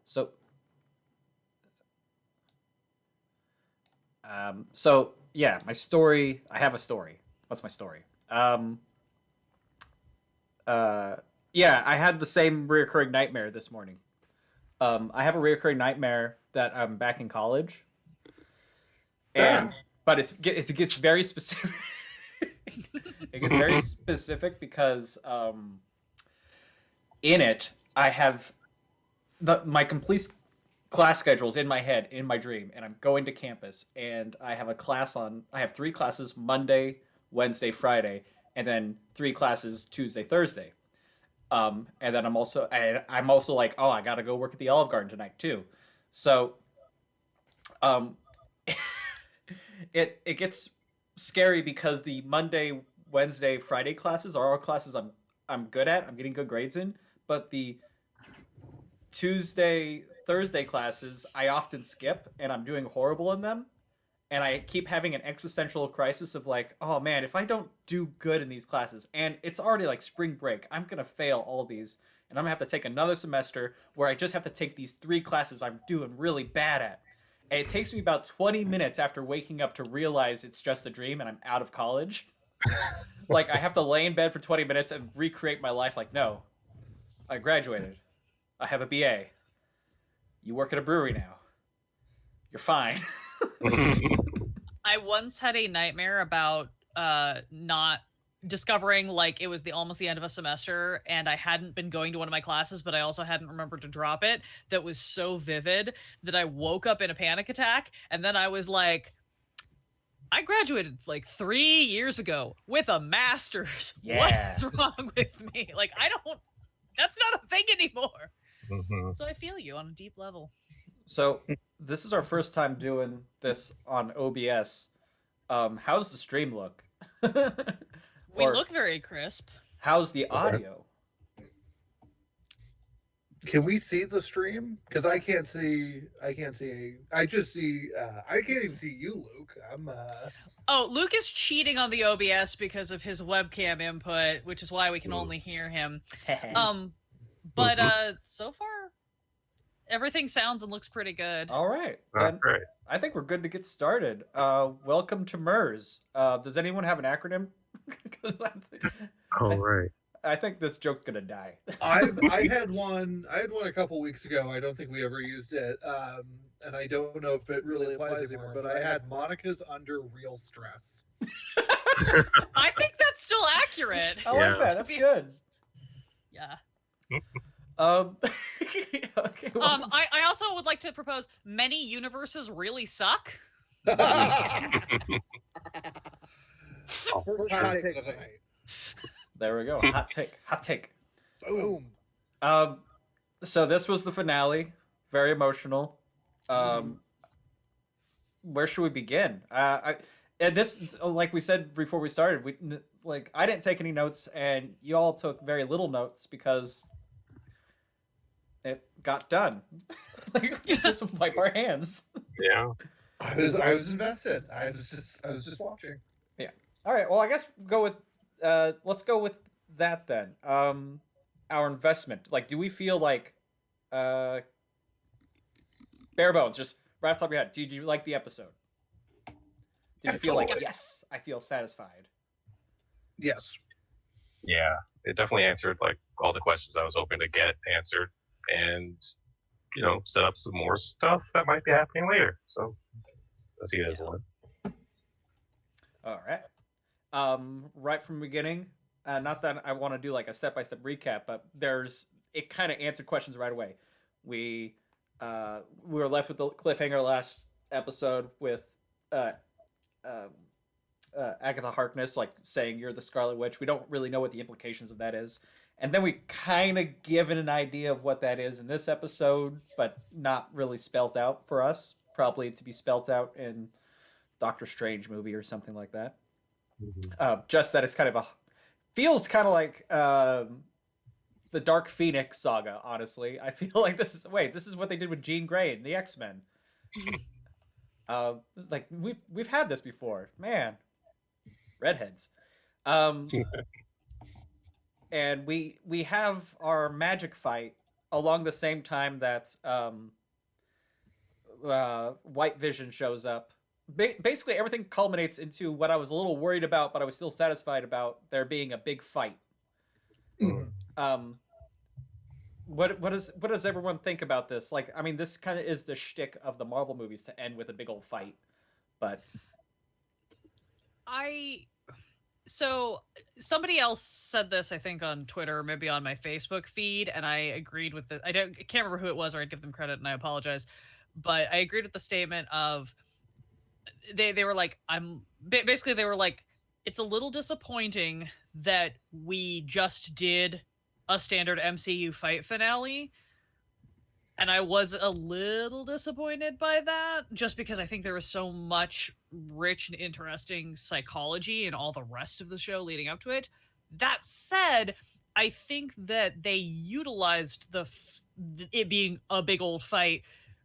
So, so yeah, my story. I have a story. What's my story? Uh, yeah, I had the same reoccurring nightmare this morning. I have a reoccurring nightmare that I'm back in college, and but it gets very specific. It gets very specific because in it I have my complete class schedules in my head in my dream, and I'm going to campus, and I have a class on. I have three classes: Monday, Wednesday, Friday, and then three classes Tuesday, Thursday. And then I'm also like, oh, I gotta go work at the Olive Garden tonight too. So um, it gets scary because the Monday, Wednesday, Friday classes are all classes I'm good at. I'm getting good grades in, but the Tuesday, Thursday classes I often skip, and I'm doing horrible in them. And I keep having an existential crisis of like, oh man, if I don't do good in these classes, and it's already like spring break, I'm gonna fail all these, and I'm gonna have to take another semester where I just have to take these three classes I'm doing really bad at. And it takes me about 20 minutes after waking up to realize it's just a dream and I'm out of college. Like I have to lay in bed for 20 minutes and recreate my life. Like, no, I graduated. I have a BA. You work at a brewery now. You're fine. I once had a nightmare about not discovering like it was almost the end of a semester and I hadn't been going to one of my classes, but I also hadn't remembered to drop it. That was so vivid that I woke up in a panic attack, and then I was like, I graduated like 3 years ago with a master's. Yeah. What is wrong with me? Like, that's not a thing anymore. Mhm. So I feel you on a deep level. So this is our first time doing this on OBS. How's the stream look? We Or look very crisp. how's the audio? Can we see the stream? Because I can't see. I just see. I can't even see you, Luke. Oh, Luke is cheating on the OBS because of his webcam input, which is why we can only hear him. But so far, everything sounds and looks pretty good. All right. Oh, Then great. I think we're good to get started. Welcome to MURS. Does anyone have an acronym? 'Cause All right. I think this joke's gonna die. I had one. I had one a couple weeks ago. I don't think we ever used it, and I don't know if it really applies anymore. But I had Monica's under real stress. I think that's still accurate. I Yeah. like that. That's good. Yeah. Okay. Well, I also would like to propose many universes really suck. First hot take of the night. there we go. Hot take. Hot take. Boom. So this was the finale. Very emotional. Where should we begin? And this, like we said before we started, I didn't take any notes, and you all took very little notes because it got done. Just wipe our hands. Yeah. I was invested. I was just watching. Yeah. All right. Well, I guess go with. Let's go with that then. Our investment. Like, do we feel like, bare bones, just right off the top of your head? Did you like the episode? Did you feel like, yes, I feel satisfied? Yes. Yeah. It definitely answered like all the questions I was hoping to get answered, and set up some more stuff that might be happening later. So I see it as one. All right. Right from the beginning, not that I want to do like a step-by-step recap, but it kind of answered questions right away. We were left with the cliffhanger last episode with Agatha Harkness like saying you're the Scarlet Witch. We don't really know what the implications of that is. And then we kind of given an idea of what that is in this episode, but not really spelt out for us. Probably to be spelt out in Doctor Strange movie or something like that. Just that it's kind of feels kind of like the Dark Phoenix saga. Honestly, I feel like this is what they did with Jean Grey in the X-Men. This is like we've had this before, man. Redheads. And we have our magic fight along the same time that White Vision shows up. Basically, everything culminates into what I was a little worried about, but I was still satisfied about there being a big fight. Mhm. What does everyone think about this? Like, I mean, this kind of is the shtick of the Marvel movies to end with a big old fight, but So somebody else said this, I think, on Twitter, maybe on my Facebook feed, and I agreed with it. I can't remember who it was, or I'd give them credit, and I apologize. But I agreed with the statement of they were like, basically they were like, it's a little disappointing that we just did a standard MCU fight finale. And I was a little disappointed by that, just because I think there was so much rich and interesting psychology in all the rest of the show leading up to it. That said, I think that they utilized it being a big old fight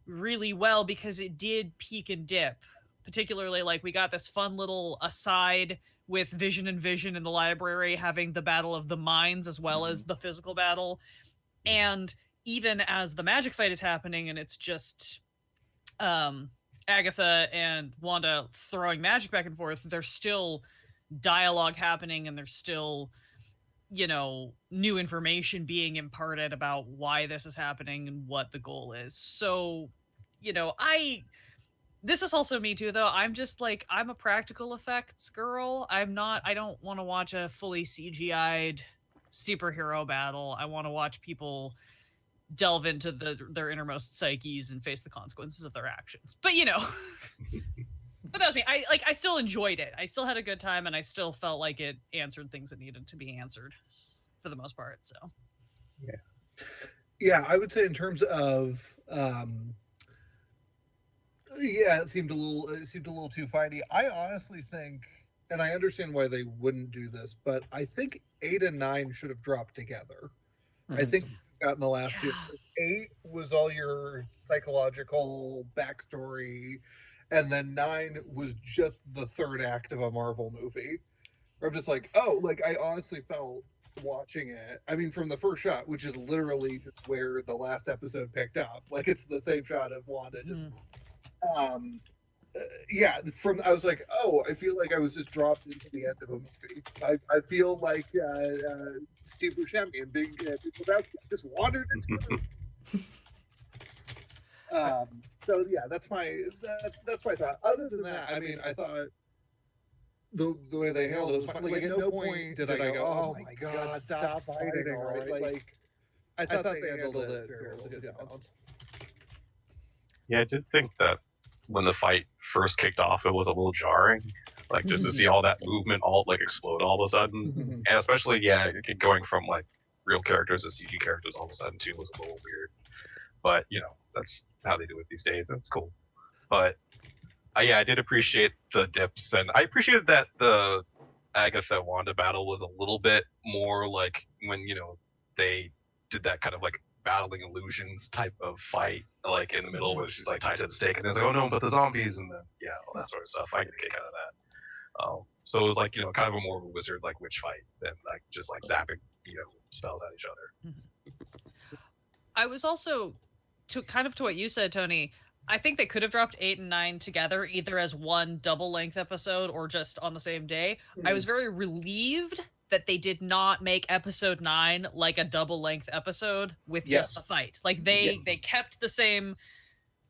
really well, because it did peak and dip. Particularly, like, we got this fun little aside with Vision and Vision in the library having the battle of the minds as well as the physical battle. And even as the magic fight is happening and it's just Agatha and Wanda throwing magic back and forth, there's still dialogue happening, and there's still, new information being imparted about why this is happening and what the goal is. So, this is also me too, though. I'm just like, I'm a practical effects girl. I don't want to watch a fully CGI'd superhero battle. I want to watch people delve into their innermost psyches and face the consequences of their actions. But but that was me. I still enjoyed it. I still had a good time, and I still felt like it answered things that needed to be answered for the most part. So yeah, I would say in terms of it seemed a little too fighty. I honestly think, and I understand why they wouldn't do this, but I think 8 and 9 should have dropped together. I think got in the last two. 8 was all your psychological backstory, and then 9 was just the third act of a Marvel movie. Where I'm just like, oh, like I honestly felt watching it. I mean, from the first shot, which is literally just where the last episode picked up. Like, it's the same shot of Wanda just I was like, oh, I feel like I was just dropped into the end of a movie. I feel like Steve Buscemi and Big Lebowski just wandered into the movie. So yeah, that's my thought. Other than that, I mean, I thought the way they handled it was fine. Like, at no point did I go, oh my god, stop fighting already. Like, I thought they handled it very well, to be honest. Yeah, I did think that when the fight first kicked off, it was a little jarring, like just to see all that movement all like explode all of a sudden, and especially going from like real characters to CG characters all of a sudden too was a little weird. But that's how they do it these days. It's cool. But I did appreciate the dips, and I appreciated that the Agatha Wanda battle was a little bit more like when they did that kind of like battling illusions type of fight, like in the middle where she's like tied to the stake, and it's like, oh no, but the zombies, and then all that sort of stuff. I get a kick out of that. So it was like kind of a more of a wizard like witch fight than like just like zapping spells at each other. I was also to what you said, Tony. I think they could have dropped 8 and 9 together, either as one double length episode or just on the same day. I was very relieved that they did not make episode 9 like a double length episode with just the fight. Like they kept the same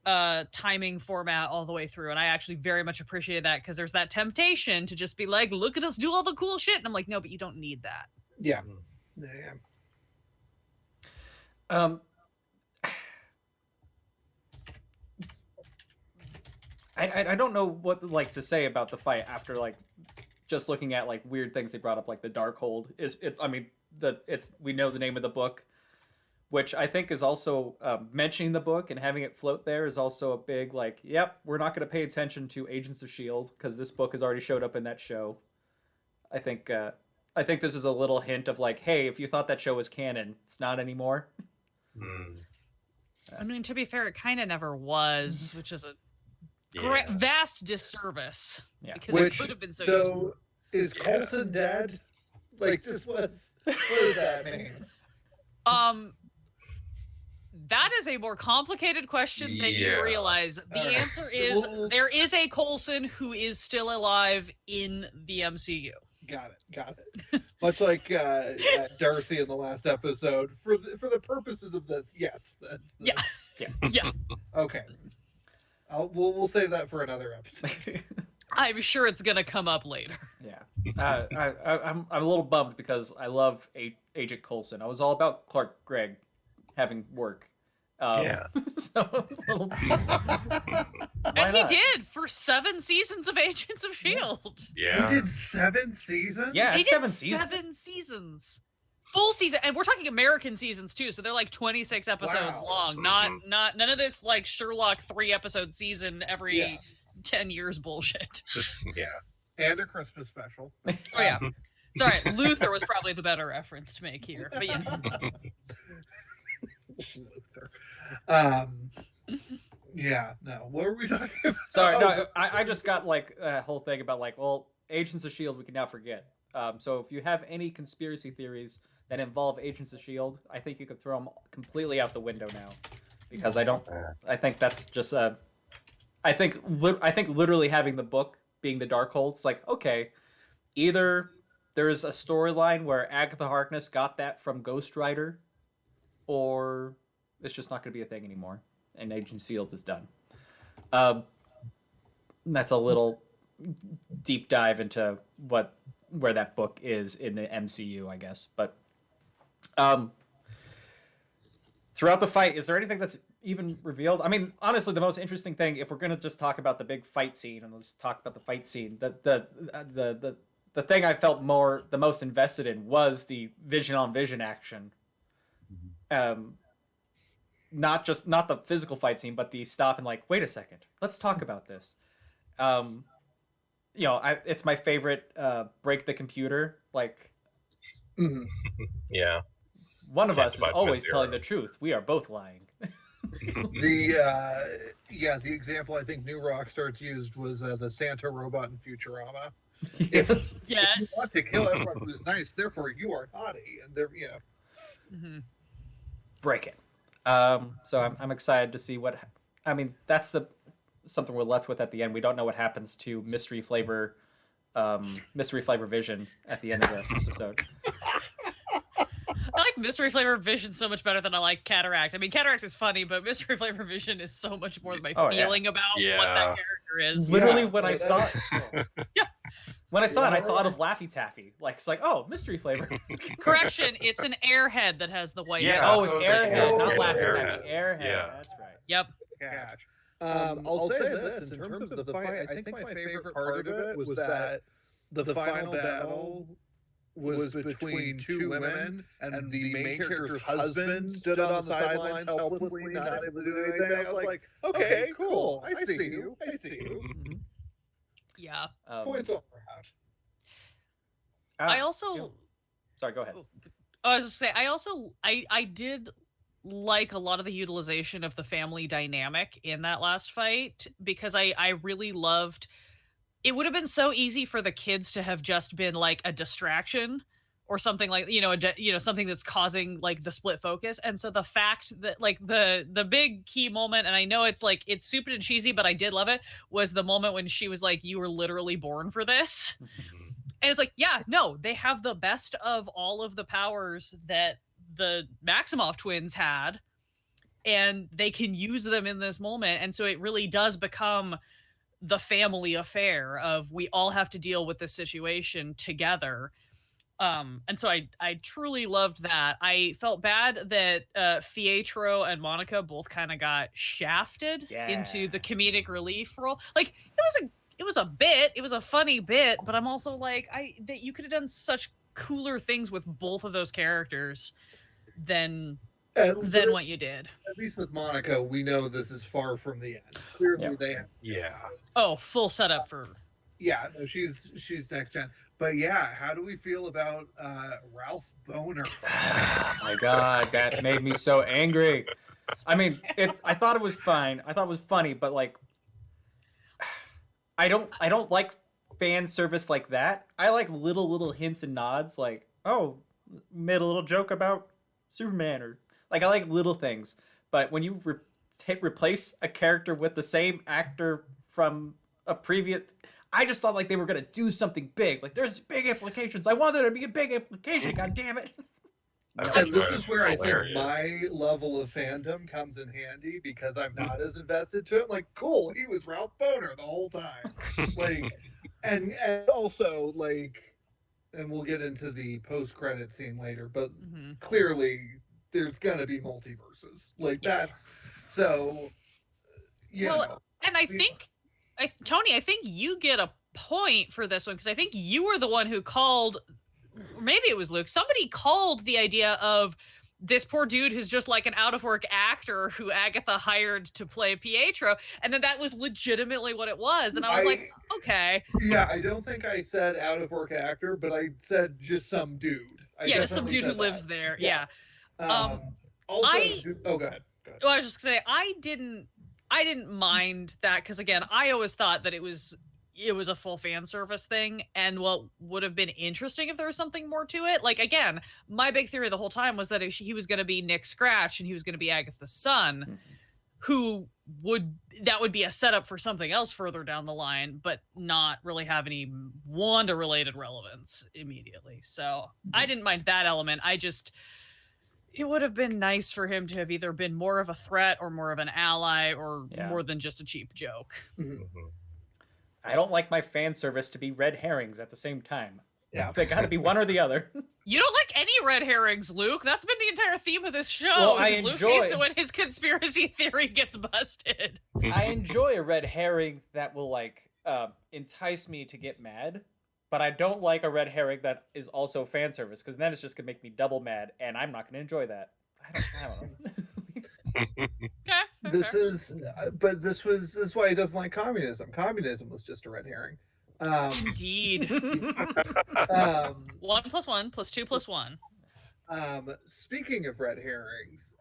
timing format all the way through, and I actually very much appreciated that, because there's that temptation to just be like, look at us do all the cool shit, and I'm like, no, but you don't need that. I don't know what like to say about the fight after like just looking at like weird things they brought up, like the Darkhold we know the name of the book, which I think is also mentioning the book and having it float there is also a big like, yep, we're not going to pay attention to Agents of S.H.I.E.L.D. because this book has already showed up in that show. I think this is a little hint of like, hey, if you thought that show was canon, it's not anymore. I mean, to be fair, it kind of never was, which is a vast disservice. Yeah. Because it could have been so useful. Is Coulson dead? Like, just what does that mean? That is a more complicated question than you Yeah. realize. The All right. answer is Well- there is a Coulson who is still alive in the MCU. Got it. Much like Darcy in the last episode. For the purposes of this, yes. Yeah. Yeah. Okay. We'll save that for another episode. I'm sure it's gonna come up later. Yeah. I'm a little bummed because I love Agent Coulson. I was all about Clark Gregg having work. Yeah. So I'm a little Why And he not? did for 7 seasons of Agents of S.H.I.E.L.D. Yeah. He did 7 seasons? Yeah, He it's did 7 seasons. 7 seasons. Full season, and we're talking American seasons too, so they're like 26 episodes Wow. long. Not none of this like Sherlock 3-episode season every 10 years bullshit. Yeah. And a Christmas special. Oh yeah. Sorry, Luther was probably the better reference to make here. But yeah. Luther. Yeah, no. What were we talking about? Sorry, Oh, no, I just got like a whole thing about like, well, Agents of S.H.I.E.L.D. we can now forget. So if you have any conspiracy theories that involve Agents of S.H.I.E.L.D., I think you could throw them completely out the window now, because I think that's just I think literally having the book being the Darkhold, it's like, okay, either there's a storyline where Agatha Harkness got that from Ghost Rider, or it's just not going to be a thing anymore, and Agent of S.H.I.E.L.D. is done. That's a little deep dive into where that book is in the MCU, I guess. But throughout the fight, is there anything that's even revealed? I mean, honestly, the most interesting thing, if we're gonna just talk about the big fight scene, and let's talk about the fight scene, the thing I felt the most invested in was the vision on vision action. Not the physical fight scene, but the stop and like, wait a second, let's talk about this. It's my favorite break the computer. Like, Yeah. one of Can't us is divide always by telling zero. the truth. We are both lying. the example I think New Rockstars used was the Santa robot in Futurama. Yes. You Yes. want to kill everyone who's nice, therefore you are naughty, and they're Mhm. Break it. So I'm excited to see what. I mean, that's something we're left with at the end. We don't know what happens to mystery flavor Vision at the end of the episode. I like Mystery Flavor Vision so much better than I like Cataract. I mean, Cataract is funny, but Mystery Flavor Vision is so much more my Oh, yeah. feeling about what Yeah. that character is. Literally, Yeah. when I saw it, when I saw it, I Yeah. thought of Laffy Taffy. Like, it's like, oh, mystery flavor. Correction, it's an airhead that has the white. Yeah. Oh, it's Okay. Airhead, not Oh, Laffy Airhead. Taffy. Airhead. Yeah. That's right. Yep. catch. I'll say this in terms of the fight. I think my favorite part of it was that the final battle was between two women, and the main character's husband stood on the sidelines helplessly, not able to do anything. I was like, okay, cool. I see you. I see you. Mhm. Yeah. Points all around. I also. Sorry, go ahead. I was just say I did like a lot of the utilization of the family dynamic in that last fight, because I really loved. It would have been so easy for the kids to have just been like a distraction or something, like, something that's causing like the split focus. And so the fact that like the big key moment, and I know it's like it's stupid and cheesy, but I did love it, was the moment when she was like, you were literally born for this. And it's like, yeah, no, they have the best of all of the powers that the Maximoff twins had, and they can use them in this moment. And so it really does become the family affair of, we all have to deal with this situation together. And so I truly loved that. I felt bad that Pietro and Monica both kind of got shafted into the comedic relief role. Like, it was a funny bit, but I'm also like, that you could have done such cooler things with both of those characters than what you did. At least with Monica, we know this is far from the end. Clearly, Yeah. they have. Yeah. Oh, full setup for. Yeah, no, she's next gen. But yeah, how do we feel about Ralph Boner? My God, that made me so angry. I mean, I thought it was fine. I thought it was funny, but like, I don't like fan service like that. I like little hints and nods, like, oh, made a little joke about Superman, or like, I like little things. But when you replace a character with the same actor from a previous, I just thought like they were gonna do something big. Like there's big implications. I want there to be a big implication. God damn it! I And this thought is it where I was think hilarious. my level of fandom comes in handy because I'm not as invested to it. Like, cool, he was Ralph Boner the whole time. Like, and also like, and we'll get into the post-credit scene later, but Mhm. clearly there's gonna be multiverses. Like that's so. You Well, know, and I think, Tony, I think you get a point for this one because I think you were the one who called, or maybe it was Luke. Somebody called the idea of this poor dude who's just like an out of work actor who Agatha hired to play Pietro, and then that was legitimately what it was. And I was like, okay, yeah, I don't think I said out of work actor, but I said just some dude. I yeah, just some definitely dude who said lives that. there. Yeah. Yeah. Also, I- oh, go ahead. Go ahead. Well, I was just gonna say I didn't mind that because again, I always thought that it was a full fan service thing, and what would have been interesting if there was something more to it. Like again, my big theory the whole time was that he was going to be Nick Scratch and he was going to be Agatha's son, who that would be a setup for something else further down the line, but not really have any Wanda related relevance immediately. So I didn't mind that element. It would have been nice for him to have either been more of a threat or more of an ally or Yeah. more than just a cheap joke. I don't like my fan service to be red herrings at the same time. Yeah. They gotta be one or the other. You don't like any red herrings, Luke. That's been the entire theme of this show. Well, I is Luke enjoy- hates it when his conspiracy theory gets busted. I enjoy a red herring that will like entice me to get mad, but I don't like a red herring that is also fan service because then it's just gonna make me double mad, and I'm not gonna enjoy that. I don't know. Okay. This is, but this is why he doesn't like communism. Communism was just a red herring. Indeed. 1 + 1 + 2 + 1. Speaking of red herrings,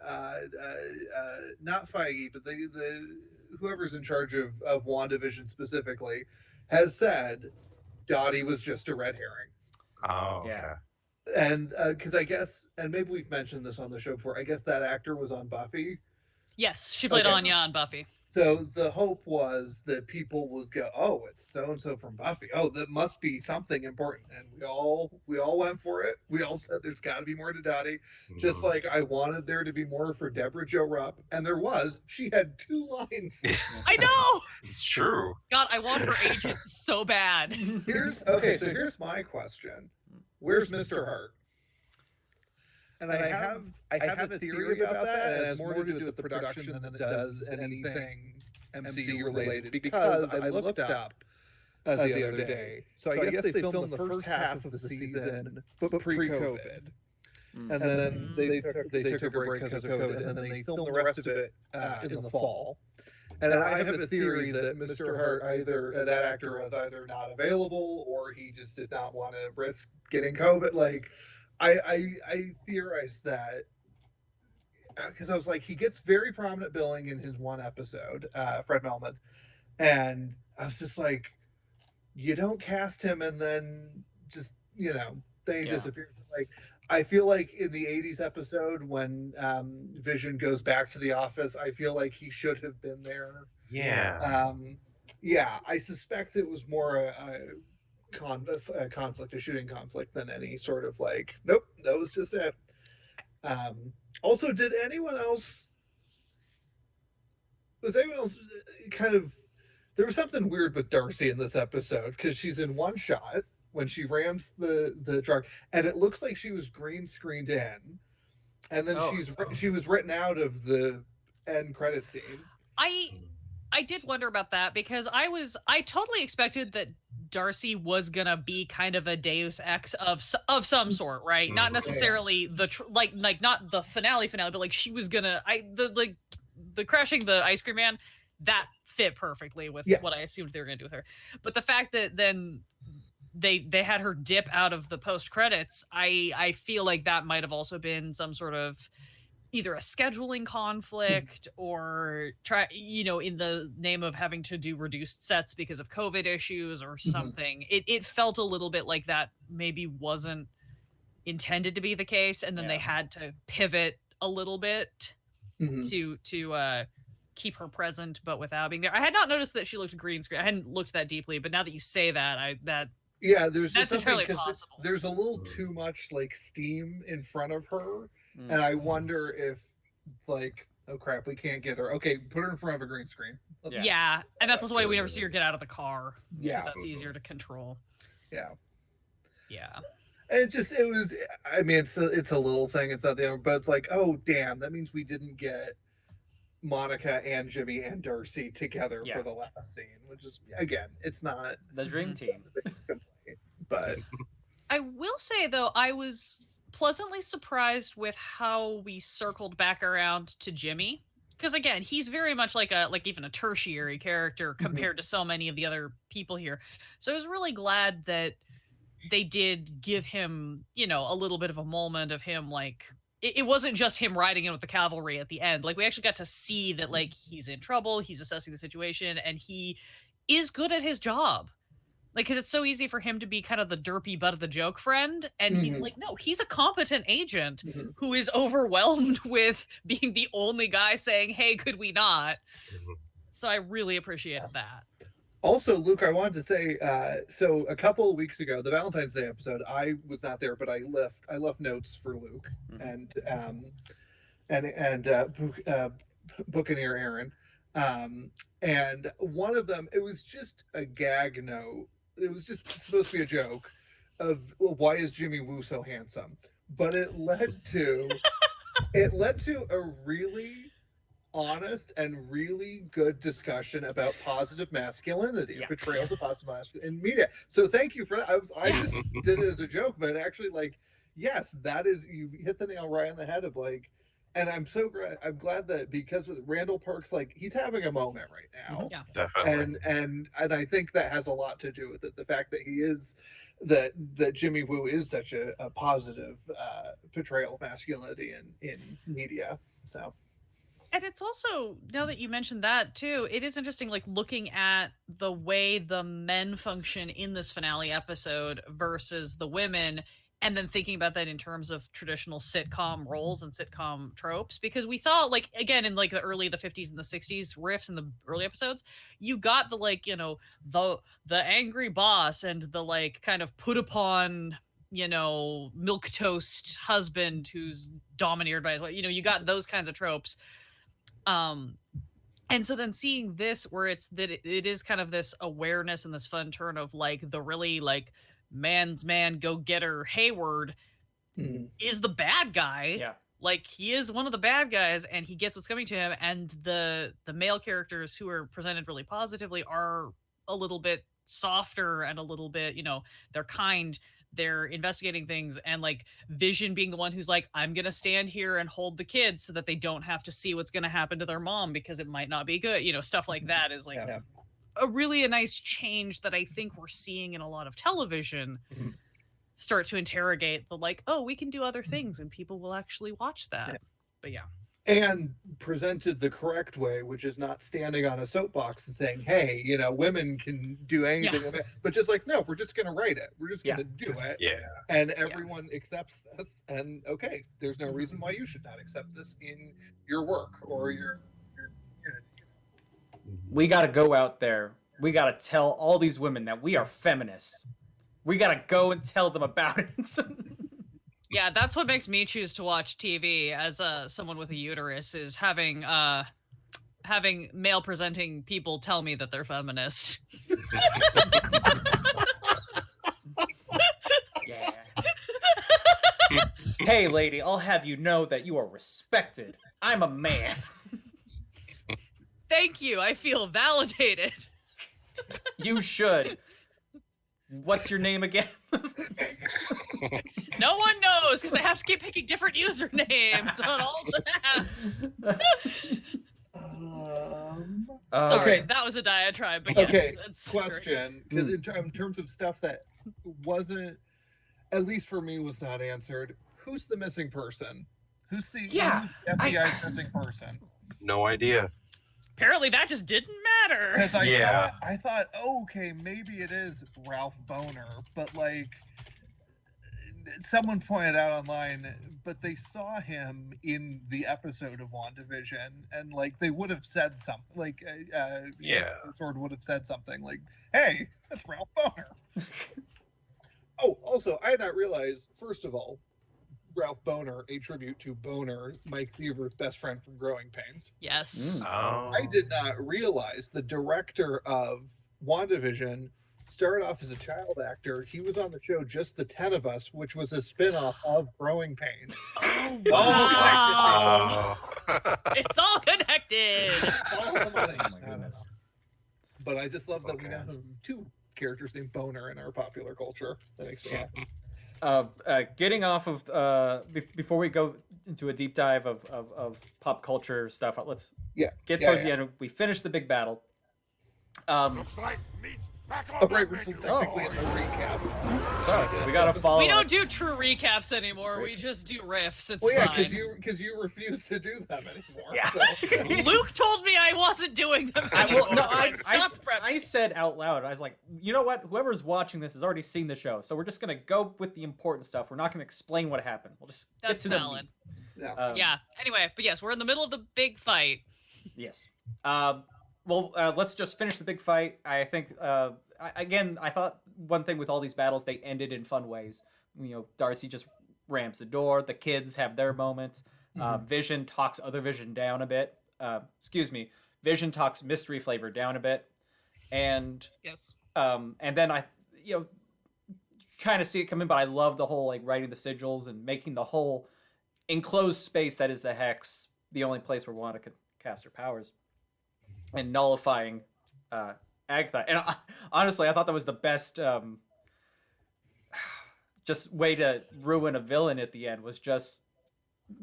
not Feige, but the whoever's in charge of Wandavision specifically has said Dottie was just a red herring. Oh, Yeah. And because I guess, and maybe we've mentioned this on the show before, I guess that actor was on Buffy. Yes, she played Okay. Anya on Buffy. So the hope was that people would go, "Oh, it's so and so from Buffy. Oh, that must be something important." And we all went for it. We all said there's got to be more to Dottie. Just Mhm. like I wanted there to be more for Deborah Jo Rupp, and there was. She had 2 lines. I know. It's true. God, I want her agent so bad. Here's my question: where's Mr. Hart? And I have a theory about that, and it has more to do with the production than it does anything MCU related. Because I looked up the other day, so I guess they filmed the first half of the season, but pre-COVID, and then they took a break because of COVID, and then they filmed the rest of it in the fall. And I have a theory that Mr. Hart, either that actor was either not available or he just did not want to risk getting COVID. Like, I theorized that because I was like, he gets very prominent billing in his one episode, Fred Melman, and I was just like, you don't cast him and then just they disappear. Like, I feel like in the 80s episode when Vision goes back to the office, I feel like he should have been there. Yeah. I suspect it was more a conflict, a shooting conflict, than any sort of like, nope, that was just it. Also, was anyone else kind of, there was something weird with Darcy in this episode because she's in one shot when she rams the truck, and it looks like she was green screened in, and then she was written out of the end credit scene. I did wonder about that because I totally expected that Darcy was gonna be kind of a Deus Ex of some sort, right? Not necessarily not the finale, but like she was gonna the crashing the ice cream man, that fit perfectly with what I assumed they were gonna do with her. But the fact that then they had her dip out of the post credits, I feel like that might have also been some sort of either a scheduling conflict or in the name of having to do reduced sets because of COVID issues or something. It felt a little bit like that maybe wasn't intended to be the case, and then they had to pivot a little bit. Mhm. to keep her present but without being there. I had not noticed that she looked green screen. I hadn't looked that deeply, but now that you say that, Yeah, there's that's just something entirely because possible. there's a little too much like steam in front of her, Mm. and I wonder if it's like, oh crap, we can't get her. Okay, put her in front of a green screen. Yeah, and that's also why we never see her get out of the car. Yeah. Because that's easier to control. Yeah. Yeah. It was. I mean, it's a little thing. It's not the end, but it's like, oh damn, that means we didn't get Monica and Jimmy and Darcy together Yeah. for the last scene, which is again, it's not The dream team. the biggest complaint, but I will say though, I was pleasantly surprised with how we circled back around to Jimmy. Because again, he's very much like even a tertiary character compared to so many of the other people here. So I was really glad that they did give him, a little bit of a moment of him like it wasn't just him riding in with the cavalry at the end. Like we actually got to see that like he's in trouble, he's assessing the situation, and he is good at his job. Like, because it's so easy for him to be kind of the derpy butt of the joke friend. And he's like, no, he's a competent agent who is overwhelmed with being the only guy saying, hey, could we not? So I really appreciated that. Also, Luke, I wanted to say, so a couple of weeks ago, the Valentine's Day episode, I was not there, but I left notes for Luke and Buccaneer Aaron, and one of them, it was just a gag note. It was just supposed to be a joke of, well, why is Jimmy Woo so handsome? But it led to a really honest and really good discussion about positive masculinity, portrayals of positive masculinity in media. So thank you for that. I just did it as a joke, but actually, like, yes, that is, you hit the nail right on the head of like, and I'm glad that because with Randall Park's, like, he's having a moment right now. Yeah. Definitely. And I think that has a lot to do with it. The fact that he is that Jimmy Woo is such a positive portrayal of masculinity in media. So. And it's also, now that you mentioned that too, it is interesting, like looking at the way the men function in this finale episode versus the women, and then thinking about that in terms of traditional sitcom roles and sitcom tropes, because we saw, like, again, in like the 50s and the 60s riffs in the early episodes, you got the like, the angry boss and the like kind of put upon, milquetoast husband who's domineered by his wife. You got those kinds of tropes. And so then seeing this where it's that it is kind of this awareness and this fun turn of like the really like man's man go-getter Hayward is the bad guy. Yeah. Like he is one of the bad guys and he gets what's coming to him, and the male characters who are presented really positively are a little bit softer and a little bit, they're kind, they're investigating things, and like Vision being the one who's like, I'm gonna stand here and hold the kids so that they don't have to see what's gonna happen to their mom because it might not be good. Stuff like that is like a really nice change that I think we're seeing in a lot of television start to interrogate the like, oh, we can do other things and people will actually watch that. But yeah. And presented the correct way, which is not standing on a soapbox and saying, hey, women can do anything, but just like, no, we're just going to write it. We're just going to do it. Yeah. And everyone accepts this. And okay, there's no reason why you should not accept this in your work or your We got to go out there. We got to tell all these women that we are feminists. We got to go and tell them about it. Yeah, that's what makes me choose to watch TV as someone with a uterus, is having male presenting people tell me that they're feminist. Yeah. Hey, lady, I'll have you know that you are respected. I'm a man. Thank you. I feel validated. You should. What's your name again? No one knows because I have to keep picking different usernames on all the apps. Sorry, okay. that was a diatribe. But Okay, yes, that's question, because in terms of stuff that wasn't, at least for me, was not answered, who's the missing person? Who's the FBI's missing person? No idea. Apparently that just didn't matter. Because I thought, oh, okay, maybe it is Ralph Boner, but like someone pointed out online, but they saw him in the episode of WandaVision, and like they would have said something, like Sword would have said something like, "Hey, that's Ralph Boner." Oh, also, I had not realized. First of all, Ralph Boner, a tribute to Boner, Mike Seaver's best friend from Growing Pains. Yes. I did not realize the director of WandaVision started off as a child actor. He was on the show Just the 10 of Us, which was a spin-off of Growing Pains. Oh, wow. It's all connected. All the money. Oh my goodness. But I just love that we now have two characters named Boner in our popular culture. That makes me happy. Getting off of before we go into a deep dive of pop culture stuff, let's get towards the end. We finished the big battle. Right, we're still technically in the recap. So we gotta follow. We don't do true recaps anymore. We just do riffs. It's fine. because you refuse to do them anymore. Yeah. So. Luke told me I wasn't doing them anymore. I said out loud, I was like, you know what? Whoever's watching this has already seen the show, so we're just gonna go with the important stuff. We're not gonna explain what happened. We'll just get to valid. the Yeah. Anyway, but yes, we're in the middle of the big fight. Yes. Let's just finish the big fight. I think, I thought one thing with all these battles, they ended in fun ways. You know, Darcy just rams the door. The kids have their moment. Vision talks other Vision down a bit. Vision talks Mystery Flavor down a bit. And and then I kind of see it coming, but I love the whole like writing the sigils and making the whole enclosed space that is the Hex the only place where Wanda could cast her powers. And nullifying Agatha. And honestly, I thought that was the best just way to ruin a villain at the end, was just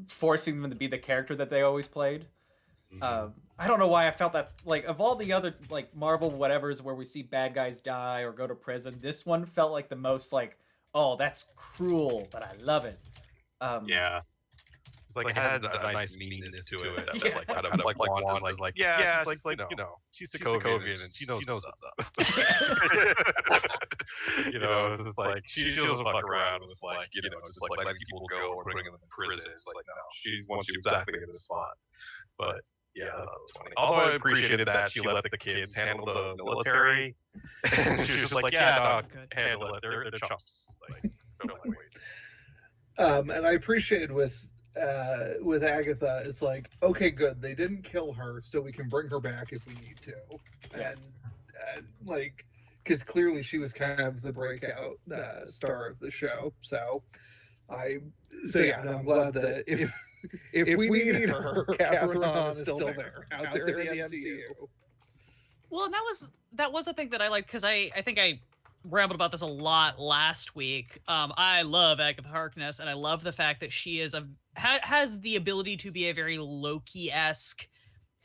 forcing them to be the character that they always played. I don't know why I felt that, like, of all the other like Marvel whatevers where we see bad guys die or go to prison, this one felt like the most like, oh, that's cruel, but I love it. It's like it had a nice meanness to it. That, like, kind of like Wanda's like, she's like, she's Sokovian and she knows what's up. It's just like she doesn't fuck around with like, just like letting people go or putting them in prison. It's like, no, she wants you exactly in the spot. But yeah, that was funny. Also, I appreciated that she let the kids handle the military. And she was just like, handle it. They're chumps. Like, don't wait. And I appreciated with Agatha, it's like, okay, good, they didn't kill her, so we can bring her back if we need to, and like, because clearly she was kind of the breakout star of the show. So I'm glad that if we need her, Catherine Hahn is still there, out there in the MCU. Well, and that was a thing that I liked, because I think I rambled about this a lot last week. I love Agatha Harkness, and I love the fact that she is has the ability to be a very Loki-esque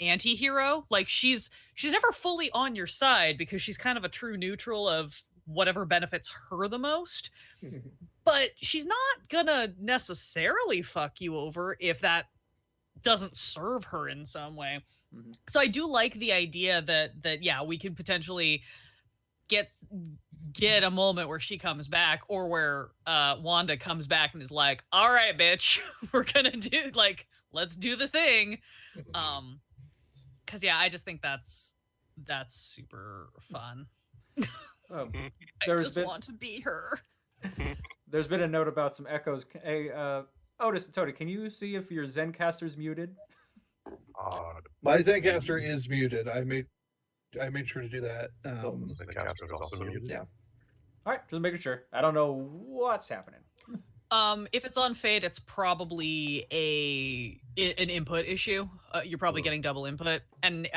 anti-hero. Like, she's never fully on your side, because she's kind of a true neutral of whatever benefits her the most. But she's not gonna necessarily fuck you over if that doesn't serve her in some way. So I do like the idea that we could potentially get a moment where she comes back, or where Wanda comes back and is like, all right, bitch, we're gonna do, like, let's do the thing. Because I just think that's super fun. I just want to be her. There's been a note about some echoes. Hey, Otis and Tony, can you see if your Zencaster's muted? My Zencaster is muted. I made sure to do that. Zencaster's also muted. Yeah. All right, just making sure. I don't know what's happening. If it's on Fade, it's probably an input issue. You're probably getting double input, and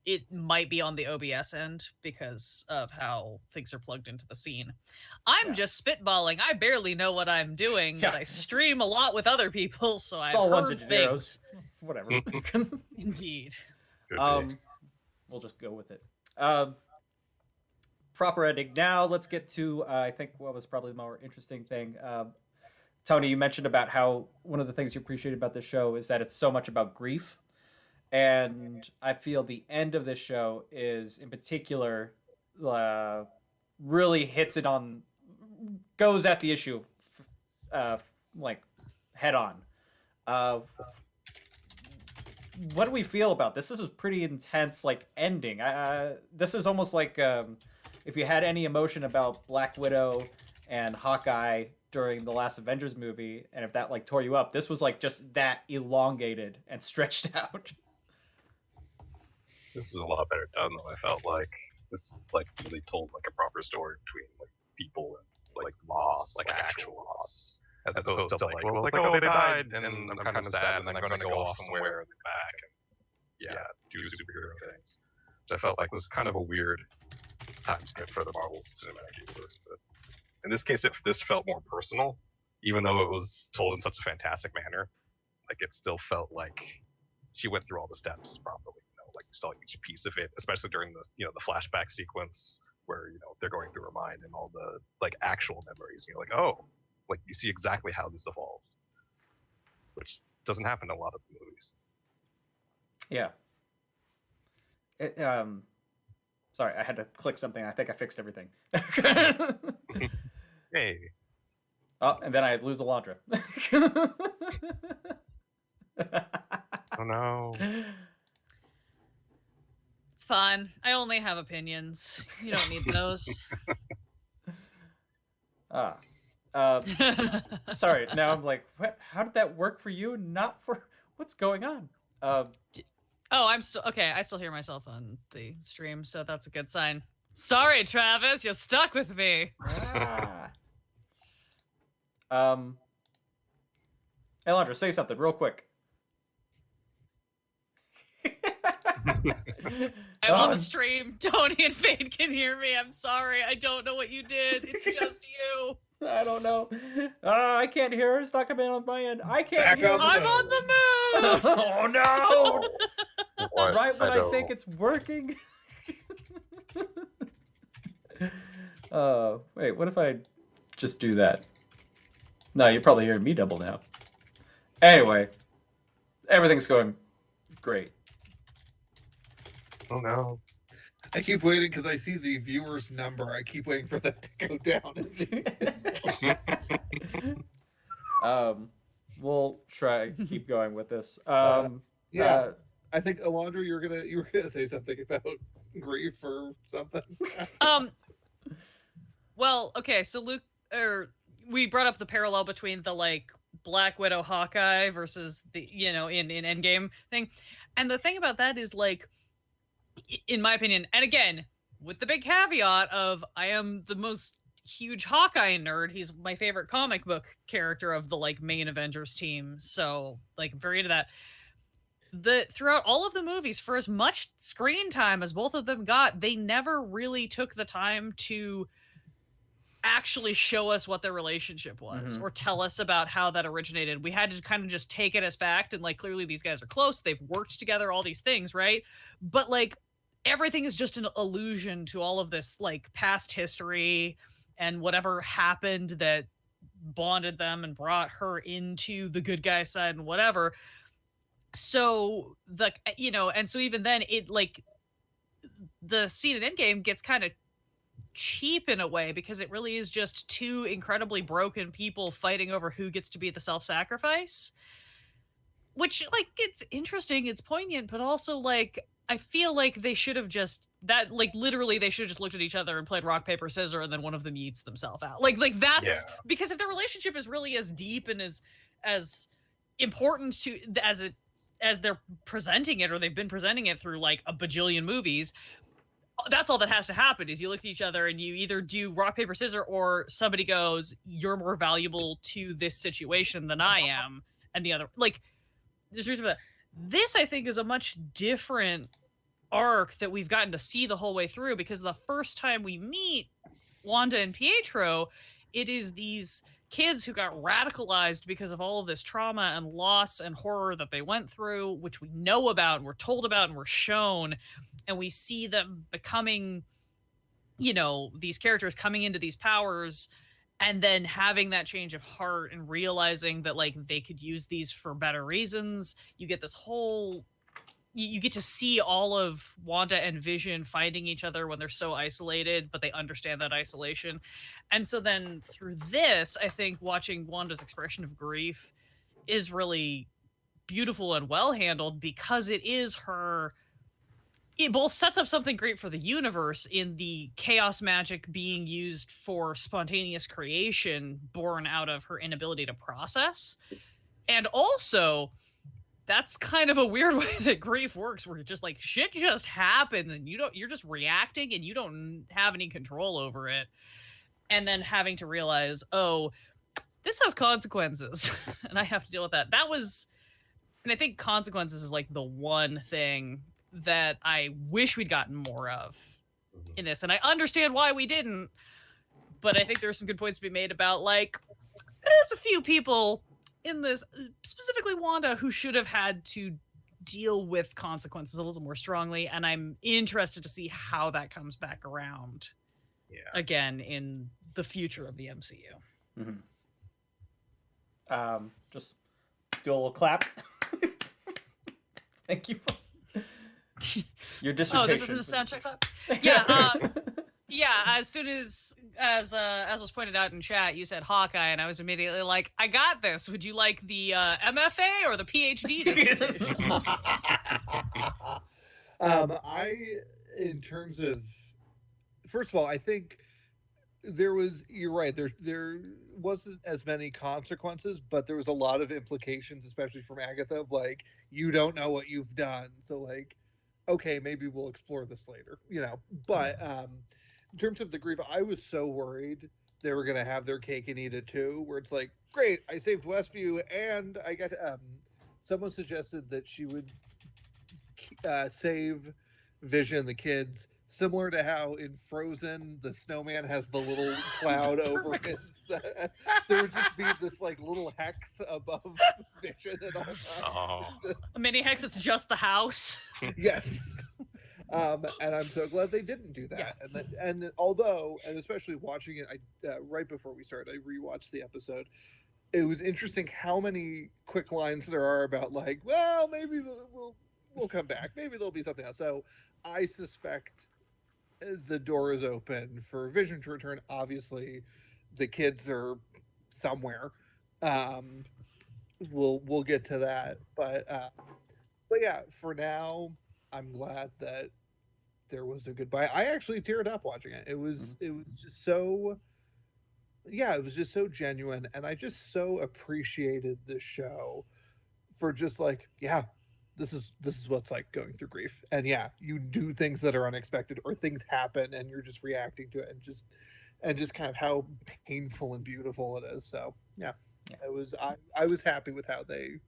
it might be on the OBS end because of how things are plugged into the scene. I'm just spitballing. I barely know what I'm doing, but I stream a lot with other people, so I've all heard ones and things. zeros. Whatever. Indeed. We'll just go with it. Proper ending. Now let's get to I think what was probably the more interesting thing. Tony, you mentioned about how one of the things you appreciate about this show is that it's so much about grief. And I feel the end of this show is, in particular, really goes at the issue like head on. What do we feel about this? This is a pretty intense like ending. This is almost like if you had any emotion about Black Widow and Hawkeye during the last Avengers movie, and if that like tore you up, this was like just that elongated and stretched out. This is a lot better done, though. I felt like this like really told like a proper story between like people and like loss, like actual loss, as opposed to like, well, it's like, oh, they died, and I'm kind of sad, and then I'm going to go off somewhere and then back and do superhero things. Which I felt like was kind of a weird time skip for the Marvel's cinematic universe. But in this case, this felt more personal, even though it was told in such a fantastic manner. Like it still felt like she went through all the steps properly. Like you saw each piece of it, especially during the the flashback sequence where they're going through her mind and all the like actual memories. You're like, oh, like you see exactly how this evolves, which doesn't happen in a lot of movies. Yeah. Sorry, I had to click something. I think I fixed everything. Hey. Oh, and then I lose Alondra. Oh no. It's fine. I only have opinions. You don't need those. Sorry. Now I'm like, what? How did that work for you? Not for what's going on? Oh, I'm still okay. I still hear myself on the stream, so that's a good sign. Sorry, Travis, you're stuck with me. Alondra, say something real quick. I'm on the stream. Tony and Fade can hear me. I'm sorry. I don't know what you did. It's just you. I don't know. I can't hear her. It's not coming on my end. I can't hear her. I'm on the move. Oh no! What? Right when I think it's working. Wait. What if I just do that? No, you're probably hearing me double now. Anyway, everything's going great. Oh no. I keep waiting because I see the viewer's number. I keep waiting for that to go down. We'll try keep going with this. I think Alondra, you were gonna say something about grief or something. Well, okay, so we brought up the parallel between the like Black Widow Hawkeye versus the in Endgame thing. And the thing about that is like, in my opinion, and again, with the big caveat of I am the most huge Hawkeye nerd. He's my favorite comic book character of the like main Avengers team. So like I'm very into that. Throughout all of the movies, for as much screen time as both of them got, they never really took the time to actually show us what their relationship was or tell us about how that originated. We had to kind of just take it as fact and like clearly these guys are close. They've worked together, all these things, right? But like everything is just an allusion to all of this like past history and whatever happened that bonded them and brought her into the good guy side and whatever. So and so even then it like the scene in Endgame gets kind of cheap in a way because it really is just two incredibly broken people fighting over who gets to be the self-sacrifice, which like it's interesting, it's poignant, but also like I feel like they should have just literally they should have just looked at each other and played rock paper scissors and then one of them yeets themselves out like that's because if their relationship is really as deep and as important to as they're presenting it or they've been presenting it through like a bajillion movies, that's all that has to happen is you look at each other and you either do rock paper scissors or somebody goes, you're more valuable to this situation than I am, and the other like there's a reason for that. This I think is a much different arc that we've gotten to see the whole way through because the first time we meet Wanda and Pietro, it is these kids who got radicalized because of all of this trauma and loss and horror that they went through, which we know about and we're told about and we're shown, and we see them becoming, these characters coming into these powers and then having that change of heart and realizing that like they could use these for better reasons. You get this whole you get to see all of Wanda and Vision finding each other when they're so isolated, but they understand that isolation. And so then through this, I think watching Wanda's expression of grief is really beautiful and well handled, because it is her. It both sets up something great for the universe in the chaos magic being used for spontaneous creation born out of her inability to process. And also, that's kind of a weird way that grief works, where just like shit just happens and you're just reacting and you don't have any control over it. And then having to realize, oh, this has consequences and I have to deal with that. And I think consequences is like the one thing that I wish we'd gotten more of in this. And I understand why we didn't, but I think there's some good points to be made about, like, there's a few people in this, specifically Wanda, who should have had to deal with consequences a little more strongly. And I'm interested to see how that comes back around again in the future of the MCU. Just do a little clap. Thank you. Your dissertation. Oh, this isn't a sound check clap? Yeah. Yeah, as soon as was pointed out in chat, you said Hawkeye, and I was immediately like, I got this. Would you like the MFA or the PhD dissertation? In terms of, first of all, I think you're right, there wasn't as many consequences, but there was a lot of implications, especially from Agatha, of like, you don't know what you've done. So like, okay, maybe we'll explore this later, but in terms of the grief, I was so worried they were going to have their cake and eat it too, where it's like, great, I saved Westview, and I got someone suggested that she would save Vision and the kids, similar to how in Frozen the snowman has the little cloud over his there would just be this like little hex above Vision at all times. A mini hex, it's just the house. Yes. And I'm so glad they didn't do that. Yeah. And especially watching it, right before we started, I rewatched the episode. It was interesting how many quick lines there are about like, well, maybe we'll come back. Maybe there'll be something else. So I suspect the door is open for Vision to return. Obviously, the kids are somewhere. We'll get to that, but yeah, for now, I'm glad that there was a goodbye. I actually teared up watching it. It was just so, it was just so genuine, and I just so appreciated the show for just like, this is what it's like going through grief. And you do things that are unexpected, or things happen and you're just reacting to it, and just kind of how painful and beautiful it is. So I was happy with how they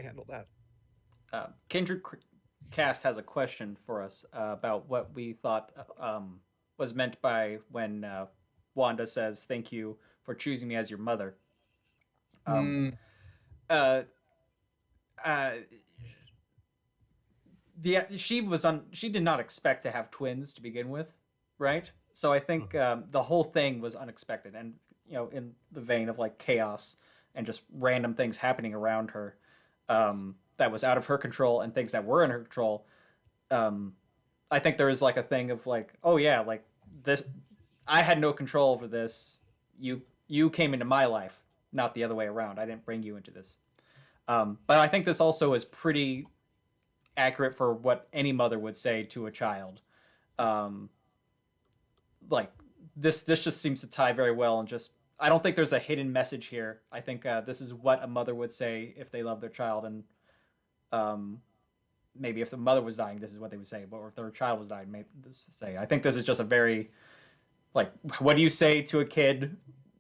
handled that. Kindred Cast has a question for us about what we thought was meant by when Wanda says, "Thank you for choosing me as your mother." She did not expect to have twins to begin with, right? So I think the whole thing was unexpected, and in the vein of like chaos and just random things happening around her that was out of her control, and things that were in her control. I think there is like a thing of like, oh yeah, like this, I had no control over this. You came into my life, not the other way around. I didn't bring you into this. But I think this also is pretty accurate for what any mother would say to a child. Like this just seems to tie very well, and just, I don't think there's a hidden message here. I think this is what a mother would say if they love their child, and maybe if the mother was dying, this is what they would say. But if their child was dying, maybe this would say. I think this is just a very, like, what do you say to a kid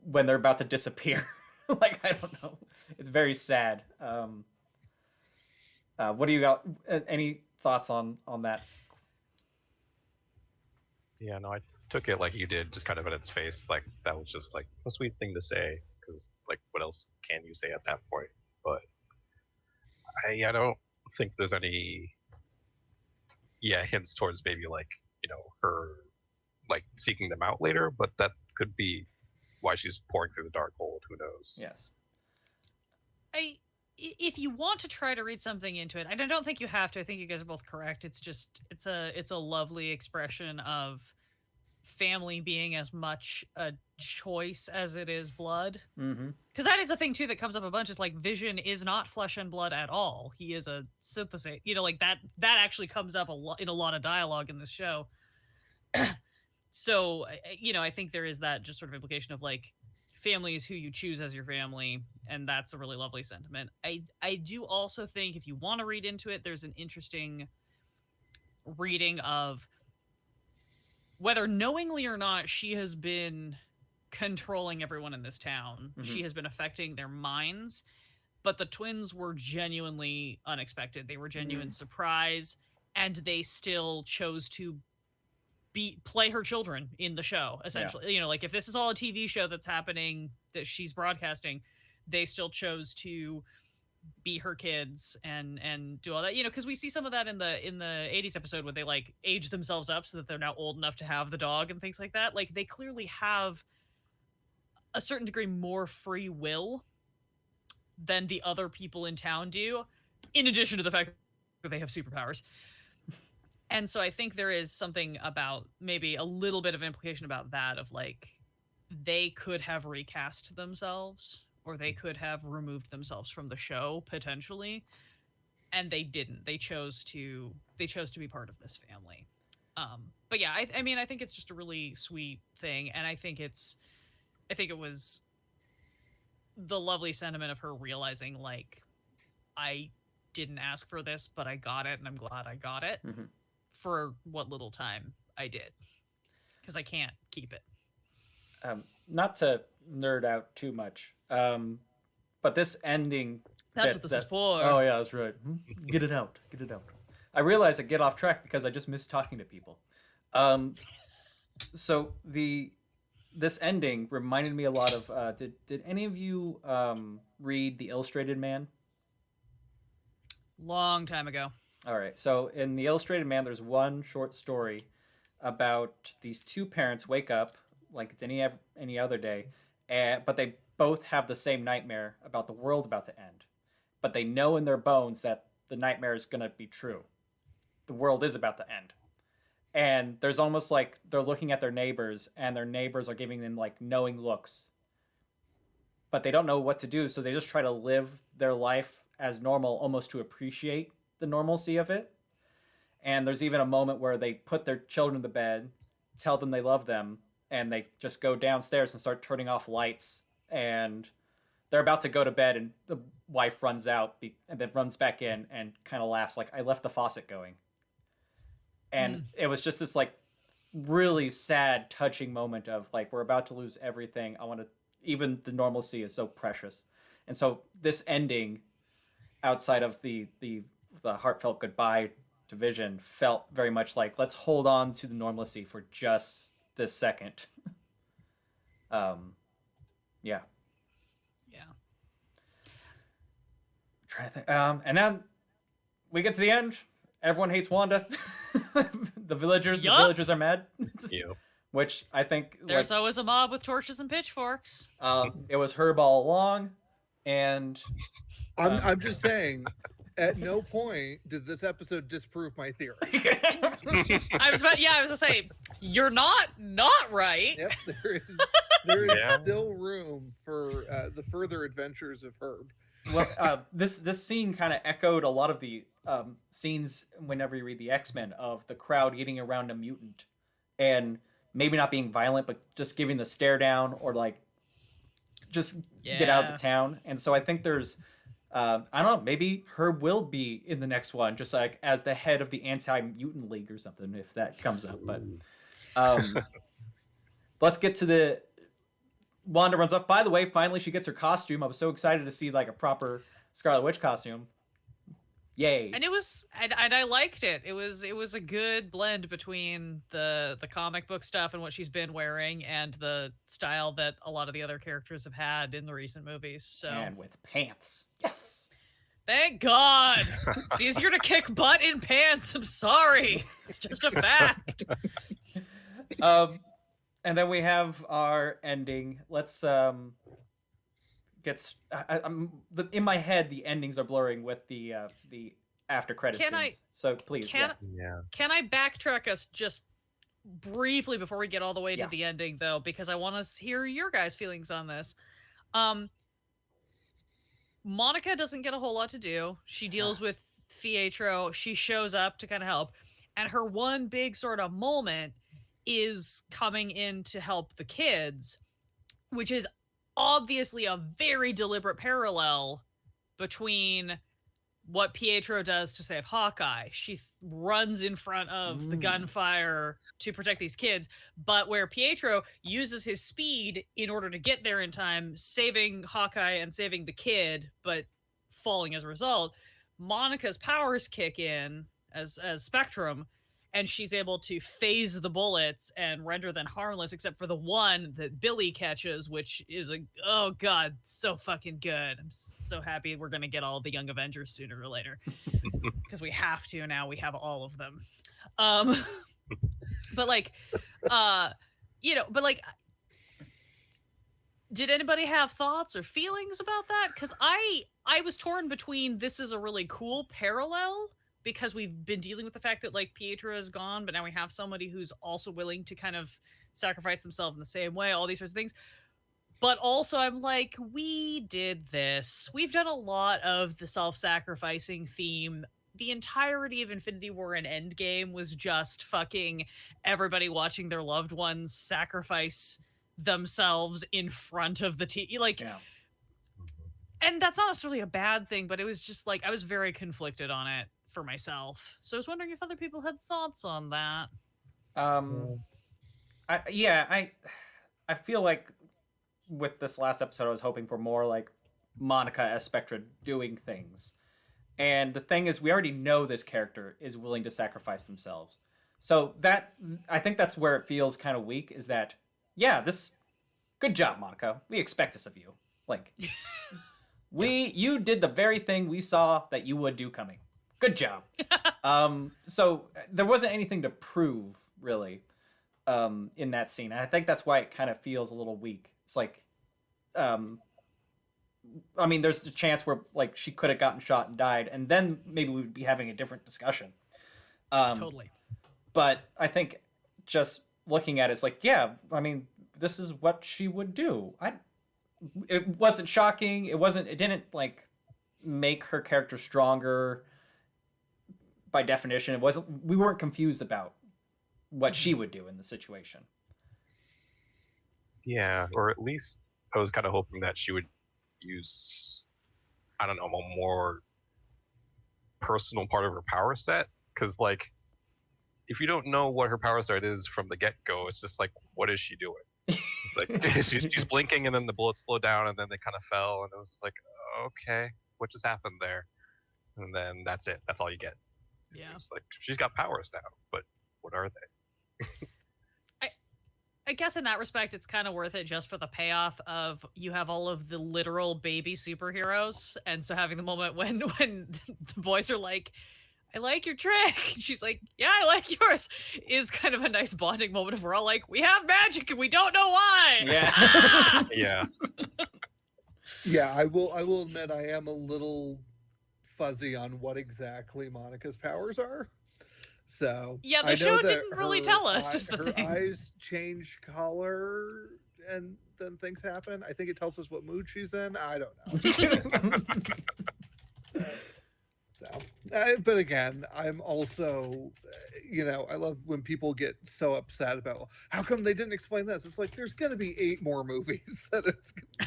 when they're about to disappear? Like, I don't know. It's very sad. What do you got? Any thoughts on that? Yeah, no, I took it like you did, just kind of at its face. Like, that was just like a sweet thing to say, because like, what else can you say at that point? But I don't think there's any hints towards maybe like, her like seeking them out later, but that could be why she's pouring through the dark hold. Who knows? Yes. if you want to try to read something into it, and I don't think you have to. I think you guys are both correct. It's just it's a lovely expression of family being as much a choice as it is blood. Mm-hmm. Because that is a thing too that comes up a bunch. Is like Vision is not flesh and blood at all. He is a synthesis. You know, like that actually comes up a lot in a lot of dialogue in this show. So, you know, I think there is that just sort of implication of like family is who you choose as your family, and that's a really lovely sentiment. I do also think if you want to read into it, there's an interesting reading of whether knowingly or not she has been controlling everyone in this town. Mhm. She has been affecting their minds, but the twins were genuinely unexpected. They were genuine surprise, and they still chose to play her children in the show, essentially. You know, like if this is all a TV show that's happening that she's broadcasting, they still chose to be her kids and do all that, you know, because we see some of that in the 80s episode where they like age themselves up so that they're now old enough to have the dog and things like that. Like they clearly have a certain degree more free will than the other people in town do, in addition to the fact that they have superpowers. And so I think there is something about maybe a little bit of implication about that, of like they could have recast themselves or they could have removed themselves from the show potentially, and they didn't. They chose to be part of this family. But yeah, I mean, I think it's just a really sweet thing, and I think it was the lovely sentiment of her realizing like, I didn't ask for this, but I got it, and I'm glad I got it. Mm-hmm. For what little time I did, because I can't keep it. Not to nerd out too much, but this ending. That's what this is for. Oh yeah, that's right. Get it out. Get it out. I realized I get off track because I just miss talking to people. So this ending reminded me a lot of. Did any of you read The Illustrated Man? Long time ago. All right. So in The Illustrated Man, there's one short story about these two parents wake up like it's any other day, but they both have the same nightmare about the world about to end. But they know in their bones that the nightmare is going to be true. The world is about to end. And there's almost like they're looking at their neighbors, and their neighbors are giving them like knowing looks. But they don't know what to do, so they just try to live their life as normal, almost to appreciate the normalcy of it. And there's even a moment where they put their children to bed, tell them they love them, and they just go downstairs and start turning off lights, and they're about to go to bed, and the wife runs out and then runs back in and kind of laughs like, I left the faucet going. And it was just this like really sad, touching moment of like, we're about to lose everything. Even the normalcy is so precious. And so this ending, outside of the heartfelt goodbye to Vision, felt very much like, let's hold on to the normalcy for just this second. Yeah. Yeah. I'm trying to think. And then we get to the end. Everyone hates Wanda. The villagers are mad. Yep. Which I think there's always a mob with torches and pitchforks. It was Herb all along, and I'm just saying, at no point did this episode disprove my theory. I was gonna say, you're not right. Yep, there is still room for the further adventures of Herb. Well, this scene kind of echoed a lot of the scenes whenever you read the X-Men of the crowd getting around a mutant, and maybe not being violent, but just giving the stare down or like just get out of the town. And so I think there's I don't know, maybe Herb will be in the next one, just like as the head of the Anti-Mutant League or something, if that comes up. But let's get to the Wanda runs off. By the way, finally she gets her costume. I was so excited to see like a proper Scarlet Witch costume. Yay. And I liked it. It was a good blend between the comic book stuff and what she's been wearing and the style that a lot of the other characters have had in the recent movies. So And with pants. Yes. Thank God. It's easier to kick butt in pants. I'm sorry. It's just a fact. And then we have our ending. Let's gets. In my head, the endings are blurring with the after credit scenes. So please, Can I backtrack us just briefly before we get all the way to the ending, though, because I want to hear your guys' feelings on this. Monica doesn't get a whole lot to do. She deals with Pietro. She shows up to kind of help, and her one big sort of moment is coming in to help the kids, which is obviously a very deliberate parallel between what Pietro does to save Hawkeye. She runs in front of the gunfire to protect these kids, but where Pietro uses his speed in order to get there in time, saving Hawkeye and saving the kid, but falling as a result, Monica's powers kick in as Spectrum, and she's able to phase the bullets and render them harmless, except for the one that Billy catches, which is oh god, so fucking good. I'm so happy we're gonna get all the Young Avengers sooner or later, because we have to now. We have all of them. But like, did anybody have thoughts or feelings about that? Because I was torn between this is a really cool parallel, because we've been dealing with the fact that like Pietro is gone, but now we have somebody who's also willing to kind of sacrifice themselves in the same way, all these sorts of things. But also I'm like, we did this. We've done a lot of the self-sacrificing theme. The entirety of Infinity War and Endgame was just fucking everybody watching their loved ones sacrifice themselves in front of the TV. Like, and that's not necessarily a bad thing, but it was just like, I was very conflicted on it for myself. So I was wondering if other people had thoughts on that. I feel like with this last episode, I was hoping for more like Monica as Spectra doing things. And the thing is, we already know this character is willing to sacrifice themselves. So that, I think that's where it feels kind of weak, is that, good job, Monica. We expect this of you. Like, you did the very thing we saw that you would do coming. Good job. So there wasn't anything to prove, really, in that scene. And I think that's why it kind of feels a little weak. It's like, I mean, there's a chance where like she could have gotten shot and died, and then maybe we'd be having a different discussion. Totally. But I think just looking at it, it's like, I mean, this is what she would do. It wasn't shocking. It didn't like make her character stronger by definition. We weren't confused about what she would do in the situation. Yeah, or at least I was kind of hoping that she would use, I don't know, a more personal part of her power set. Because, like, if you don't know what her power set is from the get-go, it's just like, what is she doing? It's like, she's blinking, and then the bullets slow down, and then they kind of fell, and it was just like, okay, what just happened there? And then that's it. That's all you get. Yeah. It's like, she's got powers now, but what are they? I guess in that respect, it's kind of worth it just for the payoff of you have all of the literal baby superheroes. And so having the moment when the boys are like, I like your trick. She's like, yeah, I like yours, is kind of a nice bonding moment of we're all like, we have magic and we don't know why. Yeah. Yeah. Yeah, I will admit I am a little fuzzy on what exactly Monica's powers are. So yeah, the show didn't really tell us. Is the her thing. eyes change color and then things happen. I think it tells us what mood she's in. I don't know. But again, I'm also, I love when people get so upset about how come they didn't explain this. It's like there's going to be 8 more movies that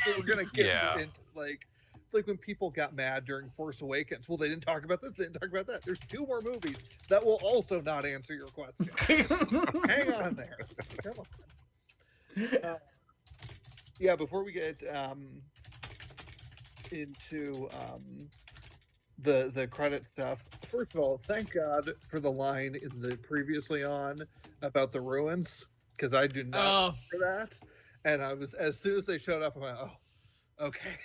we're going to get into. Like, it's like when people got mad during Force Awakens. Well, they didn't talk about this. They didn't talk about that. There's 2 more movies that will also not answer your question. Hang on there. Come on. Before we get into the credit stuff, first of all, thank God for the line in the previously on about the ruins, because I do not remember that. And I was, as soon as they showed up, I went, okay.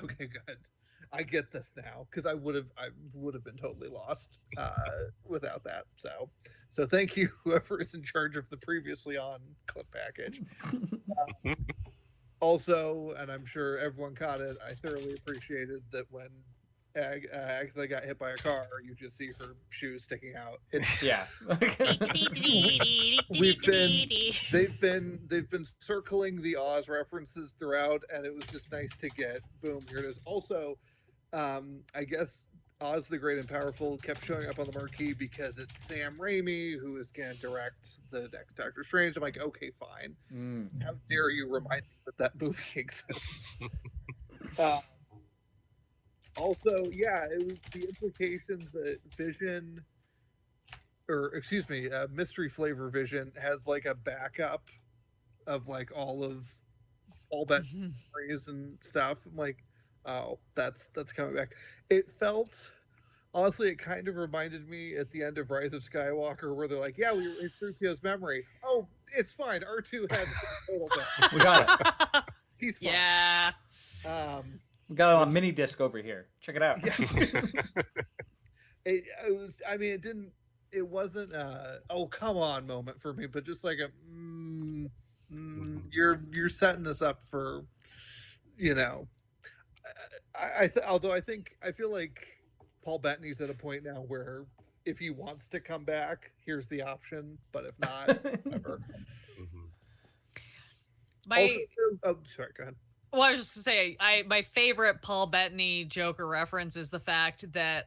Okay, good. I get this now, because I would have been totally lost without that. So thank you, whoever is in charge of the previously on clip package. Also, and I'm sure everyone caught it, I thoroughly appreciated that when Agatha got hit by a car, you just see her shoes sticking out. It's, Yeah. they've been circling the Oz references throughout, and it was just nice to get boom, here it is. Also, I guess Oz the Great and Powerful kept showing up on the marquee because it's Sam Raimi who is going to direct the next Doctor Strange. I'm like, okay, fine. How dare you remind me that movie exists? Also, yeah, it was the implication that Vision, or excuse me, Mystery Flavor Vision has like a backup of like all of Bettany's memories and stuff. I'm like, oh, that's coming back. It felt, honestly, it kind of reminded me at the end of Rise of Skywalker, where they're like, yeah, we erased 3PO's memory. Oh, it's fine. R2 had total back. We got it. He's fine. Yeah. We got it on mini disc over here. Check it out. Yeah. it was. I mean, it wasn't a oh come on moment for me, but just like a you're setting us up for, you know. Although I feel like Paul Bettany's at a point now where if he wants to come back, here's the option. But if not, whatever. Sorry, go ahead. Well, I was just gonna say, my favorite Paul Bettany Joker reference is the fact that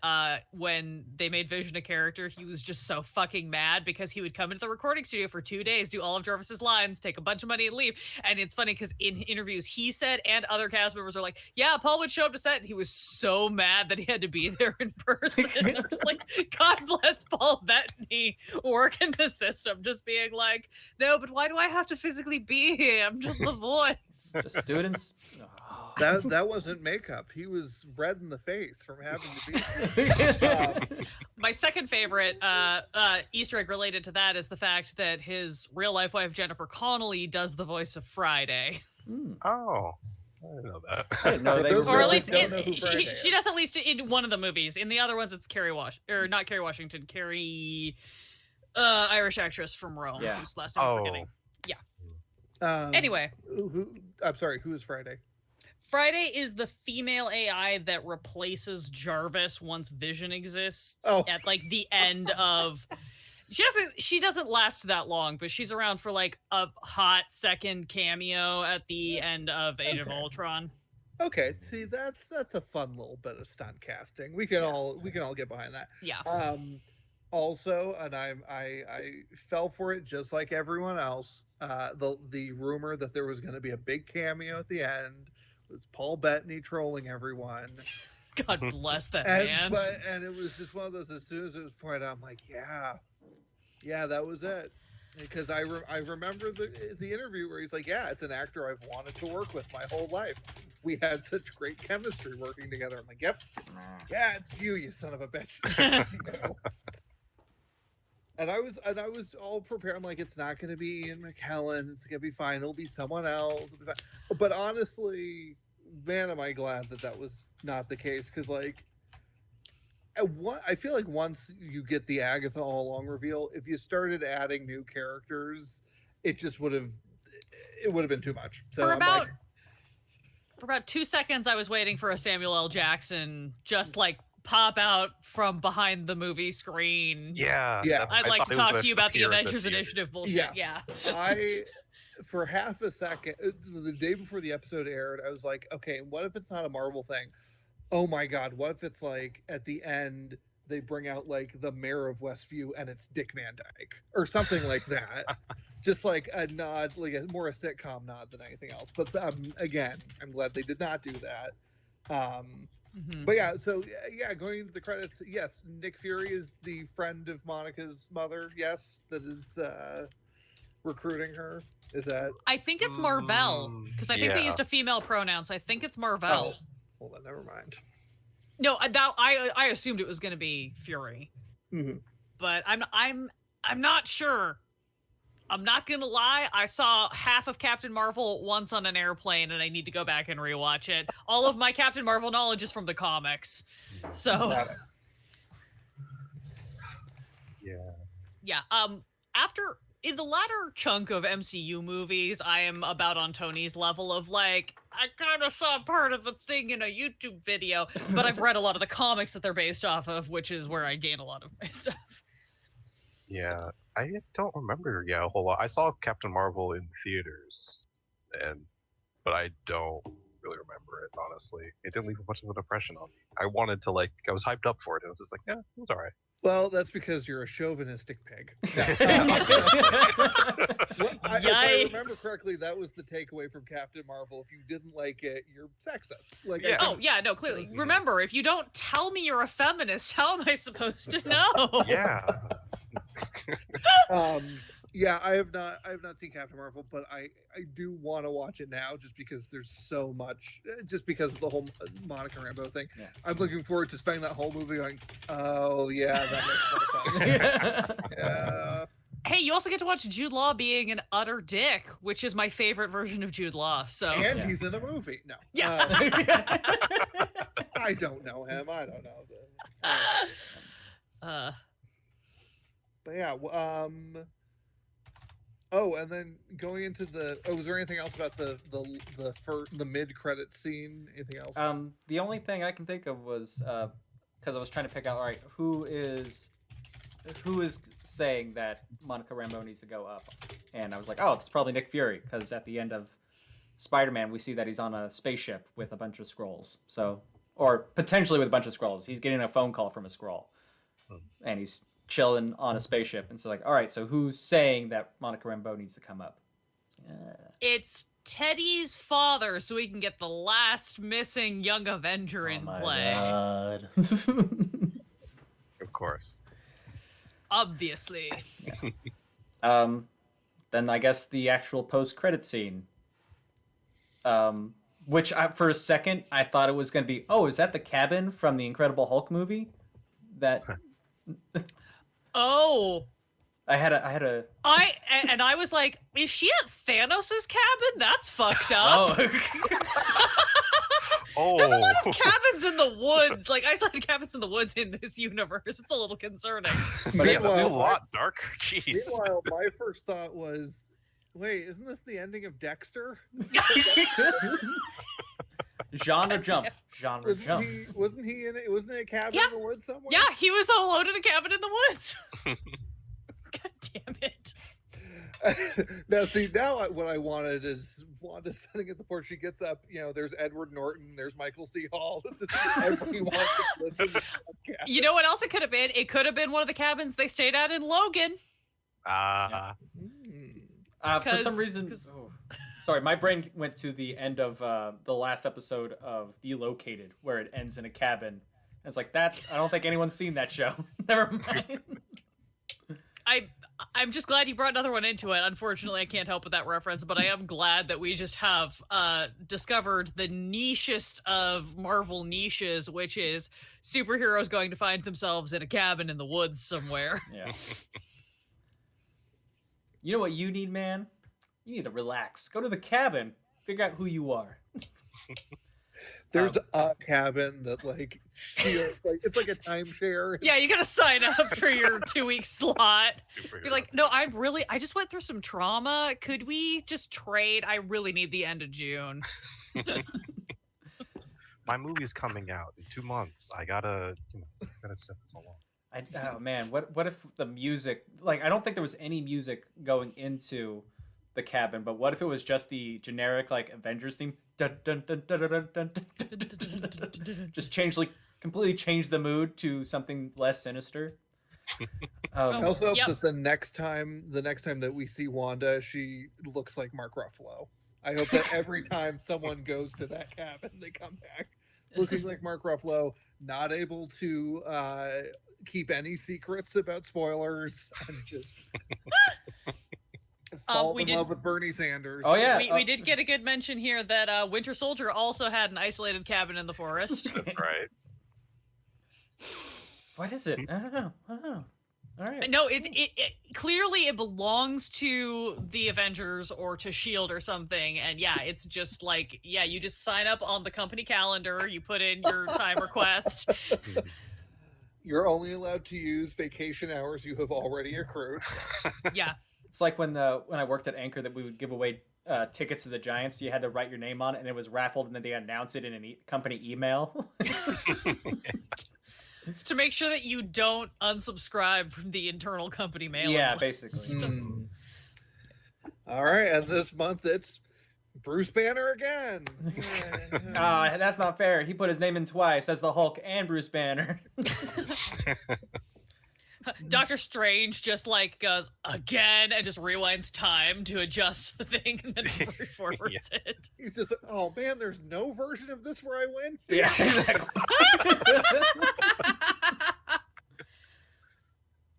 when they made Vision a character, he was just so fucking mad because he would come into the recording studio for 2 days, do all of Jarvis's lines, take a bunch of money and leave. And it's funny because in interviews he said, and other cast members are like, yeah, Paul would show up to set and he was so mad that he had to be there in person. And I was like, God bless Paul Bettany working the system, just being like, no, but why do I have to physically be here? I'm just the voice. Just do it in... That wasn't makeup. He was red in the face from having to be. My second favorite Easter egg related to that is the fact that his real life wife Jennifer Connelly does the voice of Friday. Oh, I didn't know that. I didn't know they were Or at least she does at least in one of the movies. In the other ones, it's not Kerry Washington, Carrie, Irish actress from Rome, whose last name I'm forgetting. Yeah. Anyway, I'm sorry. Who is Friday? Friday is the female AI that replaces Jarvis once Vision exists at like the end of. She doesn't last that long, but she's around for like a hot second cameo at the end of Age of Ultron. Okay, see that's a fun little bit of stunt casting. We can all get behind that. Yeah. Also, and I fell for it just like everyone else. The rumor that there was going to be a big cameo at the end was Paul Bettany trolling everyone. God bless that man. And it was just one of those. As soon as it was pointed out, I'm like, yeah, that was it. Because I remember the interview where he's like, yeah, it's an actor I've wanted to work with my whole life. We had such great chemistry working together. I'm like, yep, yeah, it's you son of a bitch. You know? And I was all prepared. I'm like, it's not going to be Ian McKellen. It's going to be fine. It'll be someone else. It'll be fine. But honestly, man, am I glad that was not the case. Because like, I feel like once you get the Agatha all along reveal, if you started adding new characters, it would have been too much. So for about 2 seconds, I was waiting for a Samuel L. Jackson just like pop out from behind the movie screen. Yeah. I'd like to talk to you about the Avengers Initiative bullshit. Yeah. I, for half a second, the day before the episode aired, I was like, okay, what if it's not a Marvel thing? Oh my God, what if it's like at the end they bring out like the mayor of Westview and it's Dick Van Dyke or something like that. Just like a nod, like a sitcom nod than anything else. But again, I'm glad they did not do that. But yeah, so yeah, going into the credits, yes, Nick Fury is the friend of Monica's mother. Yes, that is recruiting her. Is that? I think it's Marvel because I think they used a female pronoun, so I think it's Marvel. Oh, well then, never mind. No, I assumed it was going to be Fury, but I'm not sure. I'm not gonna lie, I saw half of Captain Marvel once on an airplane and I need to go back and rewatch it. All of my Captain Marvel knowledge is from the comics. So Yeah. After in the latter chunk of MCU movies, I am about on Tony's level of like, I kind of saw part of the thing in a YouTube video, but I've read a lot of the comics that they're based off of, which is where I gain a lot of my stuff. Yeah, I don't remember a whole lot. I saw Captain Marvel in theaters, but I don't really remember it, honestly. It didn't leave much of an impression on me. I wanted to, like, I was hyped up for it. It was just like, yeah, it was all right. Well, that's because you're a chauvinistic pig. Well, if I remember correctly, that was the takeaway from Captain Marvel. If you didn't like it, you're sexist. Like, Yeah. Oh, yeah, no, clearly. Remember, if you don't tell me you're a feminist, how am I supposed to know? Yeah. Yeah, I have not seen Captain Marvel, but I do want to watch it now just because there's so much, just because of the whole Monica Rambeau thing. Yeah. I'm looking forward to spending that whole movie going, oh yeah, that makes more sense. Yeah. Hey, you also get to watch Jude Law being an utter dick, which is my favorite version of Jude Law. So And he's in a movie. No. Yeah. I don't know him. I don't know. But yeah, oh, and then going into was there anything else about the mid-credit scene? Anything else? The only thing I can think of was because I was trying to pick out, all right, who is saying that Monica Rambeau needs to go up, and I was like, oh, it's probably Nick Fury, because at the end of Spider-Man we see that he's on a spaceship with a bunch of Skrulls, or potentially with a bunch of Skrulls. He's getting a phone call from a Skrull, and he's chilling on a spaceship, and so like, all right, so who's saying that Monica Rambeau needs to come up? It's Teddy's father, so we can get the last missing young Avenger in play. God. Of course. Obviously. Then I guess the actual post-credit scene, which for a second I thought it was going to be, oh, is that the cabin from the Incredible Hulk movie? That. Oh. I was like, is she at Thanos' cabin? That's fucked up. Oh. There's a lot of cabins in the woods. Like, I saw cabins in the woods in this universe. It's a little concerning. But it's still a lot darker. Jeez. Meanwhile, my first thought was, wait, isn't this the ending of Dexter? Genre jump. Wasn't he in it? Wasn't it a cabin in the woods somewhere? Yeah, he was alone in a cabin in the woods. God damn it. Now what I wanted is Wanda sitting at the porch. She gets up, there's Edward Norton, there's Michael C. Hall. This is everyone that lives in the cabin. You know what else it could have been? It could have been one of the cabins they stayed at in Logan. For some reason, sorry, my brain went to the end of the last episode of Delocated, where it ends in a cabin. And it's like that. I don't think anyone's seen that show. Never mind. I'm just glad you brought another one into it. Unfortunately, I can't help with that reference, but I am glad that we just have discovered the nichest of Marvel niches, which is superheroes going to find themselves in a cabin in the woods somewhere. Yeah. You know what you need, man? You need to relax. Go to the cabin. Figure out who you are. There's a cabin that it's like a timeshare. Yeah, you gotta sign up for your 2-week slot. Be like, no, I just went through some trauma. Could we just trade? I really need the end of June. My movie's coming out in 2 months. I gotta set this along. Oh man, what if the music? Like, I don't think there was any music going into the cabin, but what if it was just the generic like Avengers theme? Dun, dun, dun, dun, dun, dun, dun. Just completely change the mood to something less sinister. I also hope that the next time that we see Wanda, she looks like Mark Ruffalo. I hope that every time someone goes to that cabin, they come back looking like Mark Ruffalo, not able to keep any secrets about spoilers, and just fall in love with Bernie Sanders. Oh yeah, we did get a good mention here that Winter Soldier also had an isolated cabin in the forest. Right. What is it? I don't know. All right. No, it clearly it belongs to the Avengers or to S.H.I.E.L.D. or something, and yeah, it's just like, yeah, you just sign up on the company calendar, you put in your time request. You're only allowed to use vacation hours you have already accrued. Yeah. It's like when I worked at Anchor that we would give away tickets to the Giants. You had to write your name on it, and it was raffled, and then they announce it in a company email. It's to make sure that you don't unsubscribe from the internal company mailing Yeah, list. basically. All right, and this month it's Bruce Banner again. That's not fair. He put his name in twice as the Hulk and Bruce Banner. Doctor Strange just like goes again and just rewinds time to adjust the thing and then forwards it. He's just, oh man, there's no version of this where I win. Yeah, exactly.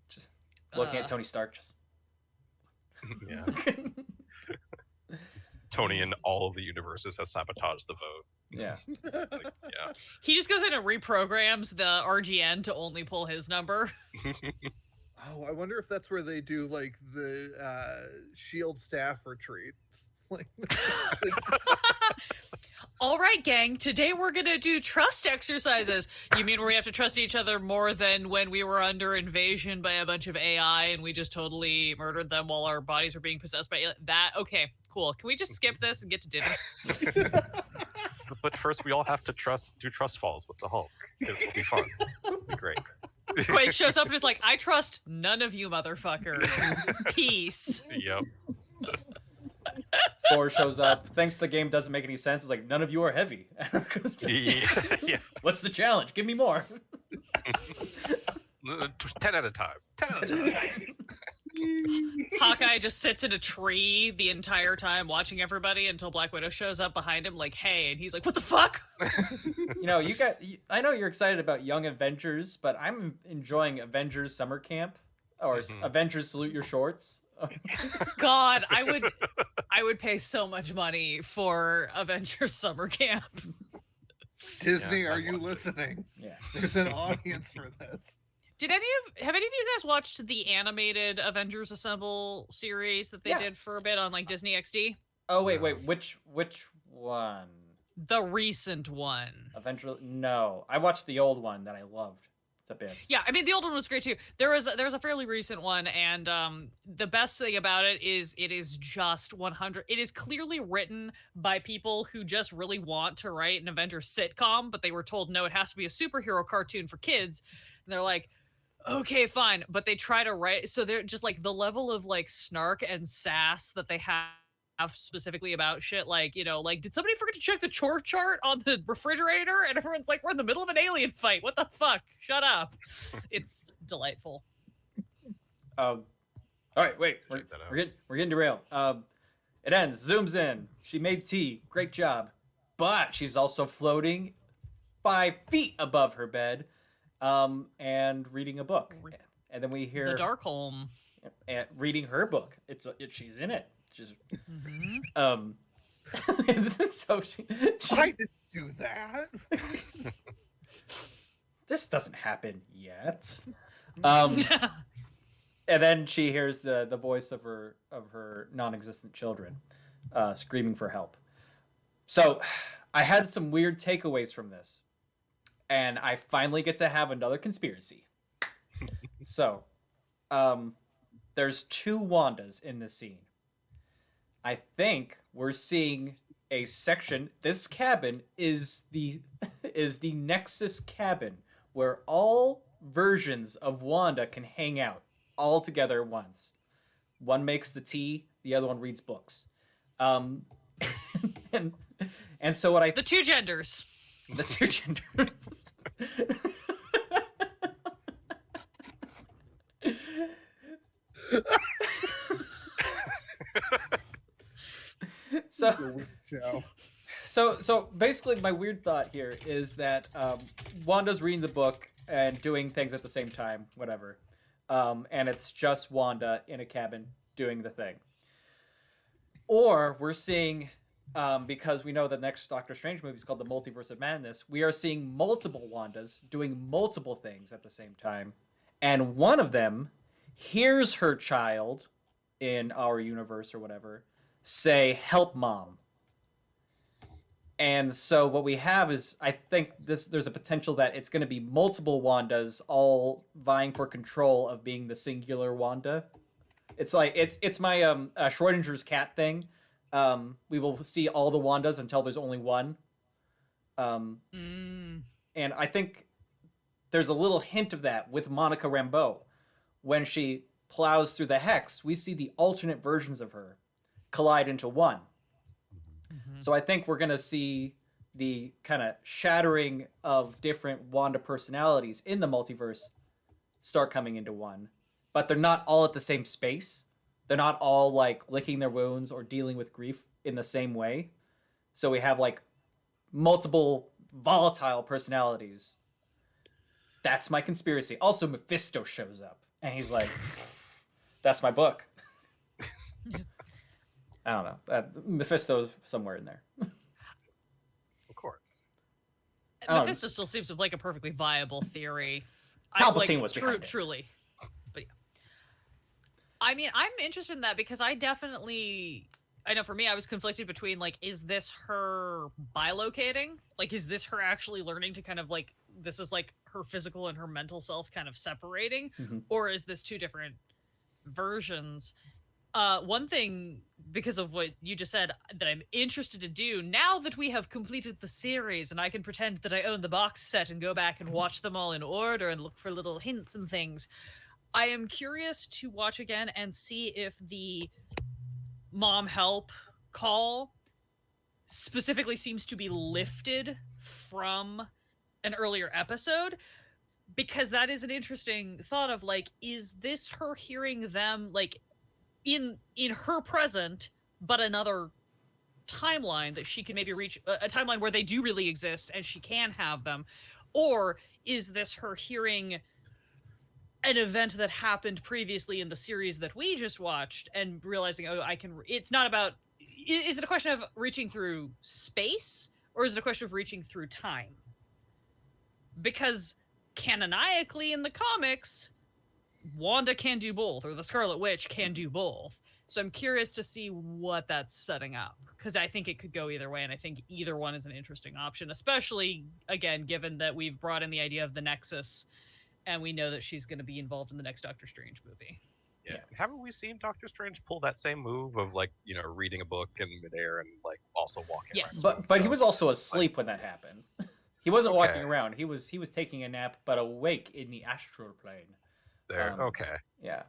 Just looking at Tony Stark, just Yeah. Tony in all of the universes has sabotaged the vote. yeah. Like, yeah. He just goes in and reprograms the RGN to only pull his number. Oh, I wonder if that's where they do like the Shield staff retreats. Like, All right, gang, today we're gonna do trust exercises. You mean where we have to trust each other more than when we were under invasion by a bunch of AI and we just totally murdered them while our bodies were being possessed by that? Okay, cool. Can we just skip this and get to dinner? But first, we all have to do trust falls with the Hulk. It'll be fun. It'll be great. Quake shows up and is like, I trust none of you motherfuckers. Peace. Yep. Thor shows up. Thinks the game doesn't make any sense. It's like, none of you are heavy. Yeah. What's the challenge? Give me more. 10 at a time. 10 at a time. Hawkeye just sits in a tree the entire time watching everybody until Black Widow shows up behind him like, hey, and he's like, what the fuck? I know you're excited about Young Avengers, but I'm enjoying Avengers Summer Camp or Avengers Salute Your Shorts. God, I would pay so much money for Avengers Summer Camp. Disney, Yeah, are I you want it. listening? Yeah. There's an audience for this. Have any of you guys watched the animated Avengers Assemble series that they Yeah. did for a bit on like Disney XD? Oh wait, which one? The recent one. Avengers? No, I watched the old one that I loved. To bits. Yeah, I mean the old one was great too. There was a fairly recent one, and the best thing about it is just 100. It is clearly written by people who just really want to write an Avengers sitcom, but they were told no, it has to be a superhero cartoon for kids, and they're like, okay, fine, but they try to write. So they're just like the level of like snark and sass that they have specifically about shit like, like, did somebody forget to check the chore chart on the refrigerator? And everyone's like, we're in the middle of an alien fight. What the fuck? Shut up. It's delightful. All right, wait. We're getting derailed. It ends. Zooms in. She made tea. Great job. But she's also floating 5 feet above her bed, and reading a book. And then we hear The Darkholm. Reading her book. She's in it. She's so she I didn't do that. this doesn't happen yet. And then she hears the voice of her non-existent children screaming for help. So I had some weird takeaways from this, and I finally get to have another conspiracy. So there's 2 Wandas in this scene. I think we're seeing a section. This cabin is the Nexus cabin where all versions of Wanda can hang out all together at once. One makes the tea, the other one reads books. And so what The two genders. the 2 genders. So basically my weird thought here is that Wanda's reading the book and doing things at the same time, whatever. And it's just Wanda in a cabin doing the thing. Or we're seeing, because we know the next Doctor Strange movie is called The Multiverse of Madness, we are seeing multiple Wandas doing multiple things at the same time. And one of them hears her child in our universe or whatever say, "Help, Mom." And so what we have is, I think there's a potential that it's going to be multiple Wandas all vying for control of being the singular Wanda. It's like it's my Schrodinger's cat thing. We will see all the Wandas until there's only one. And I think there's a little hint of that with Monica Rambeau. When she plows through the hex, we see the alternate versions of her collide into one. So I think we're going to see the kind of shattering of different Wanda personalities in the multiverse start coming into one. But they're not all at the same space. They're not all like licking their wounds or dealing with grief in the same way. So we have like multiple volatile personalities. That's my conspiracy. Also, Mephisto shows up and he's like, that's my book. I don't know. Mephisto's somewhere in there. Of course. Mephisto still seems like a perfectly viable theory. Palpatine was behind it. Truly. But yeah. I mean, I'm interested in that because I know for me, I was conflicted between, like, is this her bilocating? Like, is this her actually learning to kind of, like, this is, like, her physical and her mental self kind of separating? Or is this two different versions? One thing, because of what you just said, that I'm interested to do, now that we have completed the series and I can pretend that I own the box set and go back and watch them all in order and look for little hints and things, I am curious to watch again and see if the mom help call specifically seems to be lifted from an earlier episode, because that is an interesting thought of, like, is this her hearing them, like, in her present, but another timeline that she can maybe reach, a timeline where they do really exist and she can have them? Or is this her hearing an event that happened previously in the series that we just watched and realizing, oh, it's not about, is it a question of reaching through space or is it a question of reaching through time? Because canonically in the comics, Wanda can do both, or the Scarlet Witch can do both. So I'm curious to see what that's setting up, because I think it could go either way, and I think either one is an interesting option, especially, again, given that we've brought in the idea of the Nexus, and we know that she's going to be involved in the next Doctor Strange movie. Yeah. Haven't we seen Doctor Strange pull that same move of, like, you know, reading a book in midair and, like, also walking Yes. around? But he was also asleep when that happened. He wasn't walking around. He was taking a nap, but awake in the astral plane. There. Okay. Yeah.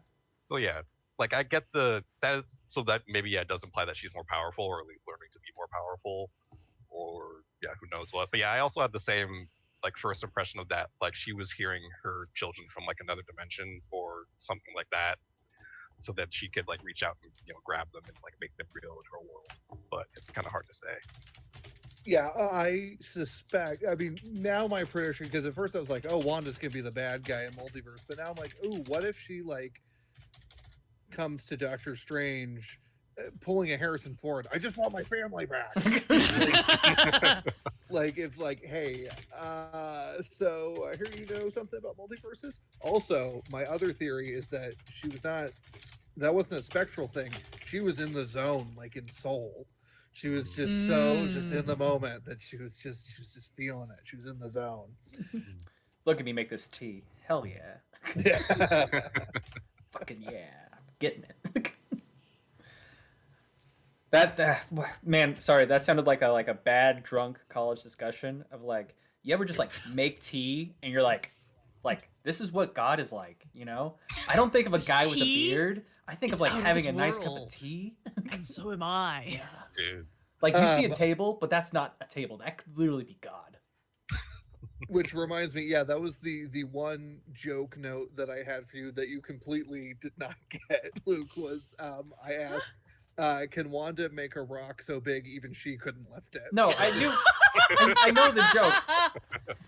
So yeah, like I get that maybe it does imply that she's more powerful, or at least learning to be more powerful, or who knows what. But yeah, I also had the same like first impression of that, like she was hearing her children from like another dimension or something like that, so that she could like reach out and grab them and like make them real in her world. But it's kind of hard to say. Yeah, I suspect. I mean, now my prediction, because at first I was like, "Oh, Wanda's gonna be the bad guy in multiverse," but now I'm like, "Oh, what if she like comes to Doctor Strange, pulling a Harrison Ford? I just want my family back." like if like, hey, so I hear you know something about multiverses. Also, my other theory is that she was not. That wasn't a spectral thing. She was in the zone, like in Soul. She was just so just in the moment that she was just feeling it. She was in the zone. Look at me make this tea. Hell yeah. Yeah. Fucking yeah. I'm getting it. That man, sorry, that sounded like a bad drunk college discussion of like, you ever just like make tea and you're like this is what God is like, you know? I don't think of a guy with a beard. I think of like having a nice cup of tea. And so am I. Yeah. Dude. Like you see a table, but that's not a table. That could literally be God. Which reminds me, yeah, that was the one joke note that I had for you that you completely did not get, Luke, was I asked, can Wanda make a rock so big even she couldn't lift it? No, I knew I know the joke.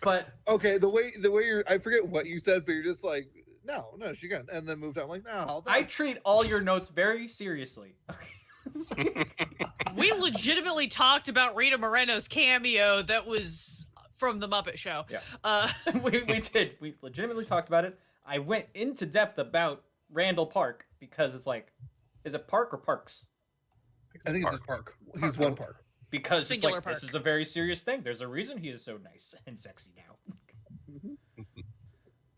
But okay, the way you're, I forget what you said, but you're just like, no, she couldn't, and then moved on. I'm like, no, I treat all your notes very seriously. We legitimately talked about Rita Moreno's cameo that was from the Muppet Show. Yeah. We did. We legitimately talked about it. I went into depth about Randall Park because it's like, is it Park or Parks? I think it's his Park. He's one Park. Because Singular it's like, Park. This is a very serious thing. There's a reason he is so nice and sexy now.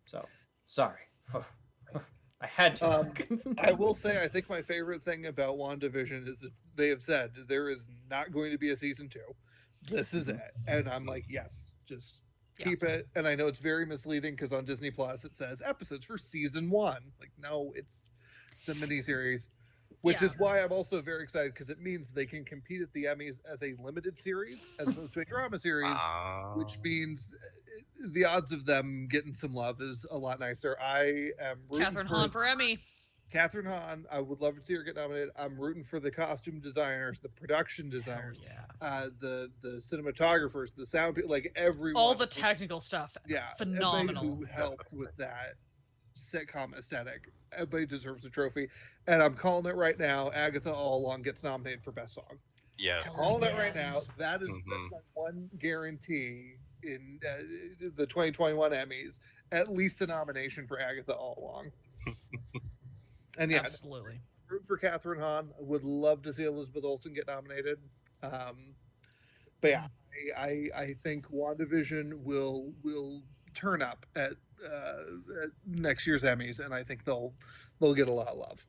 So, sorry. I Had to. I will say, I think my favorite thing about WandaVision is that they have said there is not going to be a season 2. This is it. And I'm like, yes, just keep it. And I know it's very misleading because on Disney Plus it says episodes for season 1. Like, no, it's a miniseries, which is why I'm also very excited because it means they can compete at the Emmys as a limited series as opposed to a drama series, which means the odds of them getting some love is a lot nicer. I am rooting Catherine Hahn for Emmy. Catherine Hahn, I would love to see her get nominated. I'm rooting for the costume designers, the production designers, the cinematographers, the sound people, like everyone. All the technical stuff. Yeah, phenomenal. Everybody who helped with that sitcom aesthetic. Everybody deserves a trophy, and I'm calling it right now. Agatha All Along gets nominated for best song. Yes, calling it right now. That is that's my one guarantee in the 2021 Emmys. At least a nomination for Agatha All Along. And yeah, absolutely. Root for Catherine Hahn. I would love to see Elizabeth Olsen get nominated. But yeah, I think WandaVision will turn up at next year's Emmys, and I think they'll get a lot of love.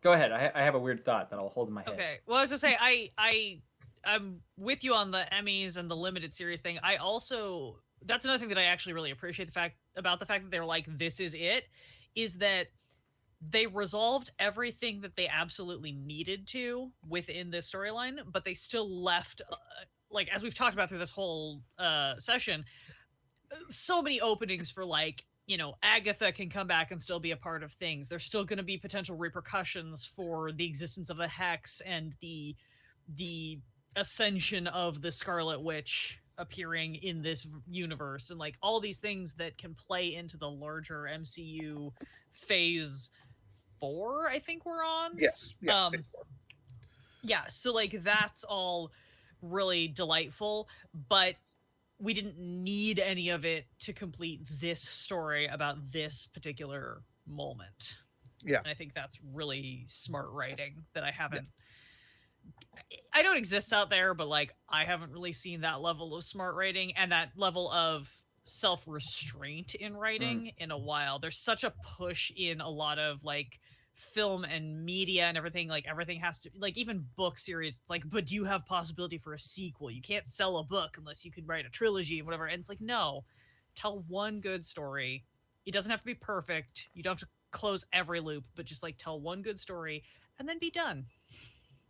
Go ahead. I have a weird thought that I'll hold in my head. Okay. Well, I was gonna say I'm with you on the Emmys and the limited series thing. I also, that's another thing that I actually really appreciate about the fact that they're like, this is it, is that they resolved everything that they absolutely needed to within this storyline, but they still left, like, as we've talked about through this whole session, so many openings for, like, you know, Agatha can come back and still be a part of things. There's still going to be potential repercussions for the existence of the Hex and the ascension of the Scarlet Witch appearing in this universe, and like all these things that can play into the larger MCU phase 4, I think we're on. Yes. Yeah, yeah, so like that's all really delightful, but we didn't need any of it to complete this story about this particular moment. Yeah. And I think that's really smart writing that I haven't I know it exists out there, but like I haven't really seen that level of smart writing and that level of self-restraint in writing in a while. There's such a push in a lot of like film and media and everything. Like everything has to, like even book series, it's like, but do you have possibility for a sequel? You can't sell a book unless you could write a trilogy and whatever. And it's like, no, tell one good story. It doesn't have to be perfect. You don't have to close every loop, but just like tell one good story and then be done.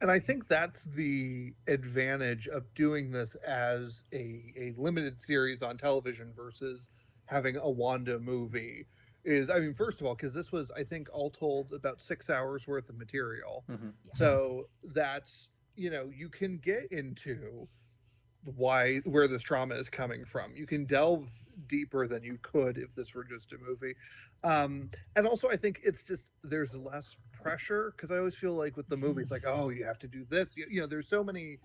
And I think that's the advantage of doing this as a limited series on television versus having a Wanda movie is, I mean, first of all, because this was, I think, all told about 6 hours worth of material. So that's, you know, you can get into where this trauma is coming from. You can delve deeper than you could if this were just a movie. And also I think it's just, there's less pressure, because I always feel like with the movies, like, oh, you have to do this. You know, there's so many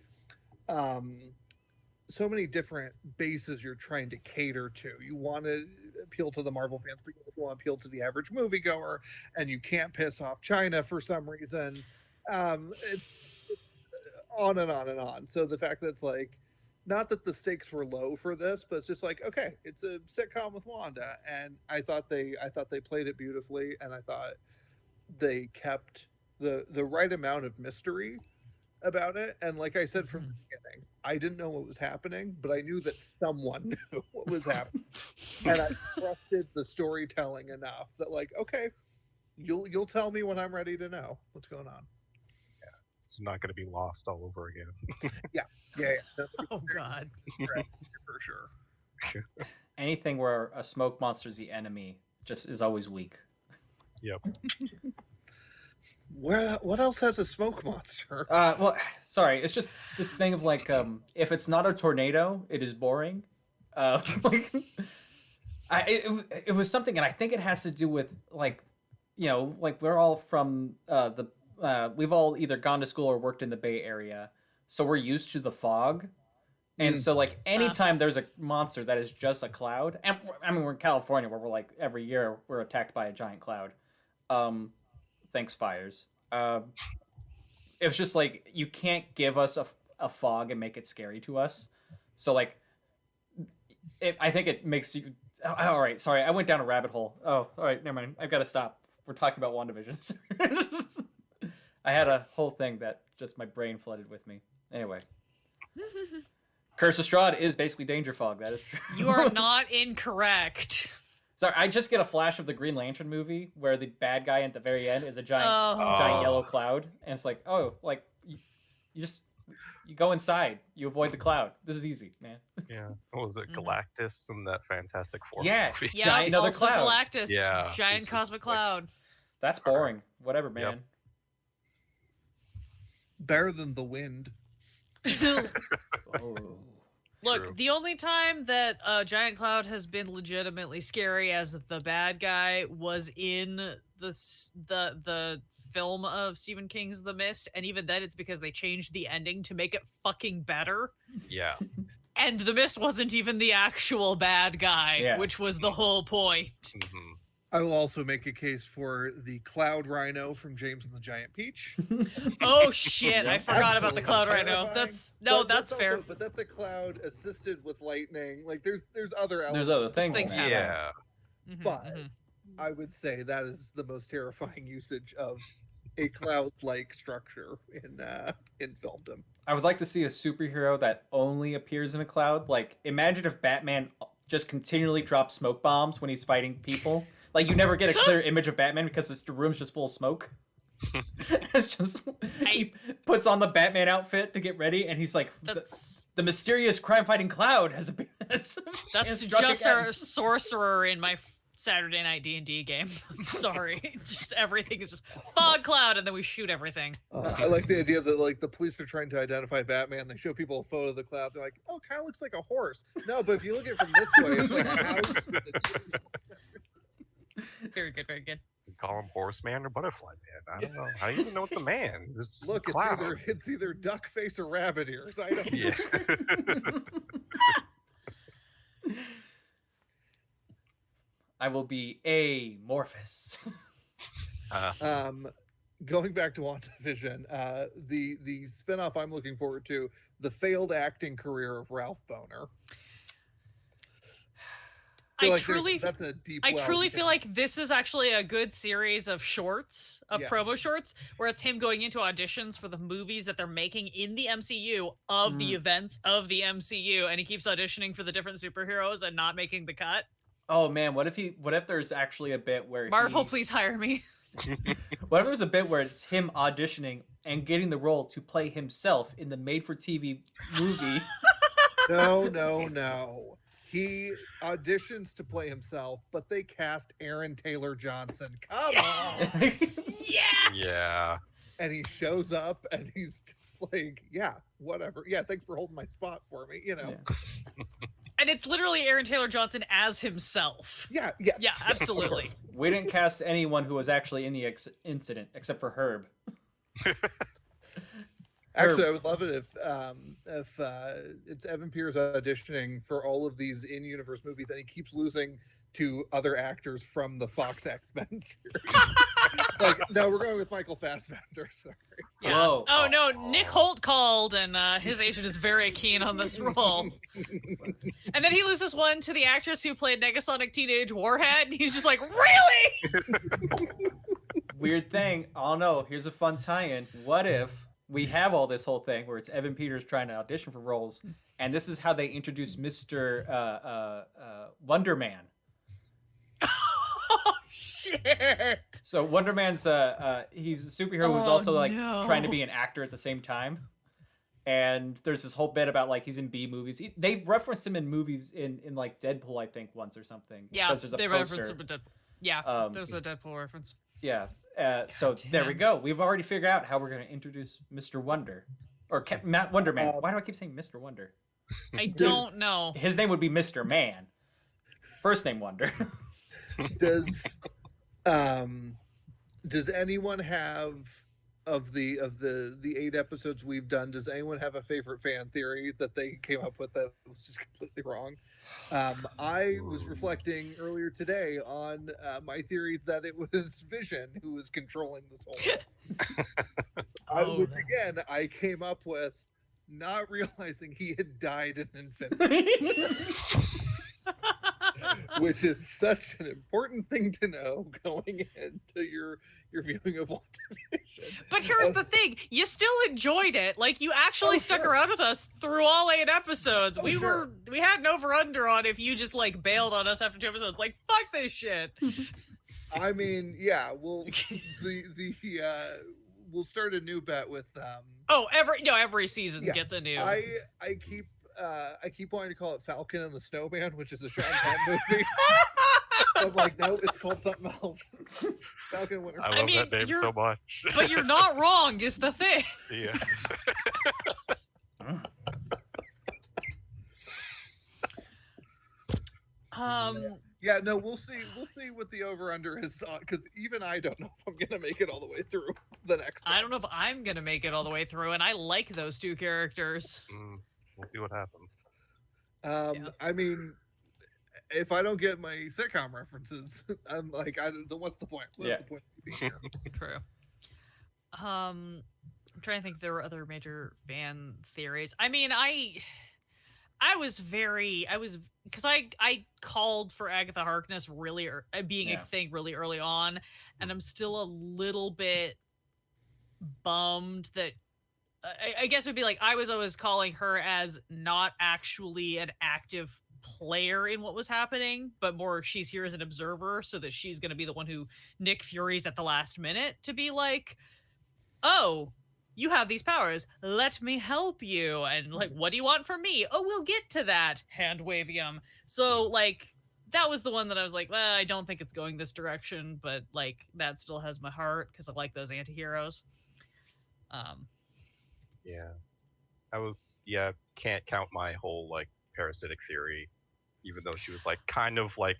different bases you're trying to cater to. You want to appeal to the Marvel fans, but you also want to appeal to the average moviegoer, and you can't piss off China for some reason. It's on and on and on. So the fact that it's like, not that the stakes were low for this, but it's just like, okay, it's a sitcom with Wanda, and I thought they played it beautifully, and I thought they kept the right amount of mystery about it. And like I said from the beginning, I didn't know what was happening, but I knew that someone knew what was happening, and I trusted the storytelling enough that, like, okay, you'll tell me when I'm ready to know what's going on. It's not going to be lost all over again. Yeah. Oh God, for sure. Anything where a smoke monster is the enemy just is always weak. Yep. What else has a smoke monster? Well, sorry, it's just this thing of like, if it's not a tornado, it is boring. Like, it was something, and I think it has to do with like, you know, like we're all from we've all either gone to school or worked in the Bay Area, so we're used to the fog. And so like anytime there's a monster that is just a cloud, and I mean we're in California where we're like every year we're attacked by a giant cloud. Thanks fires. It was just like, you can't give us a fog and make it scary to us. So like, I think it makes you all right, sorry, I went down a rabbit hole. Oh, all right, never mind. I've got to stop. We're talking about WandaVision. I had a whole thing that just my brain flooded with me. Anyway. Curse of Strahd is basically Danger Fog. That is true. You are not incorrect. Sorry, I just get a flash of the Green Lantern movie where the bad guy at the very end is a giant yellow cloud, and it's like, oh, like you go inside, you avoid the cloud. This is easy, man. Yeah. What was it, Galactus and that Fantastic Four movie? Yeah, giant another also cloud. Galactus. Yeah. Giant cosmic cloud. That's boring. Whatever, man. Yep. Better than the wind. Oh. Look, True. the only time that Giant Cloud has been legitimately scary as the bad guy was in the film of Stephen King's The Mist, and even then it's because they changed the ending to make it fucking better. Yeah. And The Mist wasn't even the actual bad guy, which was the whole point. Mm-hmm. I will also make a case for the Cloud Rhino from James and the Giant Peach. Oh shit! I forgot about the Cloud Rhino. Terrifying. That's fair. Also, but that's a cloud assisted with lightning. Like there's other elements. There's other things. Things man. Yeah. But I would say that is the most terrifying usage of a cloud-like structure in filmdom. I would like to see a superhero that only appears in a cloud. Like, imagine if Batman just continually drops smoke bombs when he's fighting people. Like, you never get a clear image of Batman because the room's just full of smoke. It's just he puts on the Batman outfit to get ready, and he's like, the mysterious crime-fighting cloud has appeared. That's just our sorcerer in my Saturday night D&D game. I'm sorry. Just everything is just fog cloud, and then we shoot everything. I like the idea that like the police are trying to identify Batman. They show people a photo of the cloud. They're like, "Oh, kind of looks like a horse." No, but if you look at it from this way, it's like a house with a two. Very good, very good. You call him Horseman or Butterfly Man. I don't know. How do you even know it's a man? It's Look, cloud. it's either duck face or rabbit ears. I don't know. Yeah. I will be amorphous. Going back to WandaVision, the spinoff I'm looking forward to, the failed acting career of Ralph Boner. I like truly feel like this is actually a good series of shorts, of promo shorts, where it's him going into auditions for the movies that they're making in the MCU of the events of the MCU, and he keeps auditioning for the different superheroes and not making the cut. Oh man, what if there's actually a bit where Marvel, please hire me. What if there's a bit where it's him auditioning and getting the role to play himself in the made-for-TV movie? No. He auditions to play himself, but they cast Aaron Taylor Johnson. Come on. Yes! Yeah. And he shows up and he's just like, yeah, whatever. Yeah, thanks for holding my spot for me, you know. Yeah. And it's literally Aaron Taylor Johnson as himself. Yeah, yes. Yeah, absolutely. We didn't cast anyone who was actually in the incident except for Herb. Actually, I would love it if it's Evan Peters auditioning for all of these in-universe movies, and he keeps losing to other actors from the Fox X-Men series. Like, no, we're going with Michael Fassbender. Sorry. Yeah. Whoa. Oh no, Nick Holt called, and his agent is very keen on this role. And then he loses one to the actress who played Negasonic Teenage Warhead, and he's just like, really? Weird thing. Oh no, here's a fun tie-in. What if we have all this whole thing where it's Evan Peters trying to audition for roles, and this is how they introduce Mr. Wonder Man. Oh shit! So Wonder Man's he's a superhero who's also like trying to be an actor at the same time. And there's this whole bit about like he's in B movies. They referenced him in movies in like Deadpool, I think, once or something. Yeah, there's a they poster. referenced him in Deadpool. Yeah, there's a Deadpool reference. Yeah. So there we go. We've already figured out how we're going to introduce Mr. Wonder. Or Matt Wonder Man. Why do I keep saying Mr. Wonder? I don't know. His name would be Mr. Man. First name Wonder. Does anyone have of the 8 episodes we've done, does anyone have a favorite fan theory that they came up with that was just completely wrong? I was reflecting earlier today on my theory that it was Vision who was controlling this whole which again I came up with not realizing he had died in Infinity. which is such an important thing to know going into your viewing of WandaVision. But here's the thing: you still enjoyed it. Like you actually stuck sure. around with us through all 8 episodes. Oh, we had an over/under on if you just like bailed on us after 2 episodes. Like fuck this shit. I mean, yeah, we'll we'll start a new bet with Every season gets a new. I keep wanting to call it Falcon and the Snowman, which is a Sean Penn movie. I'm like, no, it's called something else. Falcon Winter. I love that name so much. But you're not wrong, is the thing. Yeah. Yeah, no, we'll see what the over under is, because even I don't know if I'm gonna make it all the way through the next time. I don't know if I'm gonna make it all the way through, and I like those 2 characters. We'll see what happens. I mean, if I don't get my sitcom references, I'm like, what's the point? What's the point of being here? True. I'm trying to think if there were other major fan theories. I mean, because I called for Agatha Harkness being a thing really early on, and I'm still a little bit bummed that I guess it would be like I was always calling her as not actually an active player in what was happening, but more she's here as an observer, so that she's going to be the one who Nick Fury's at the last minute to be like, oh, you have these powers, let me help you. And like, what do you want from me? Oh, we'll get to that. Hand wavium. So like, that was the one that I was like, well, I don't think it's going this direction, but like that still has my heart because I like those anti-heroes. Can't count my whole like parasitic theory, even though she was like kind of like,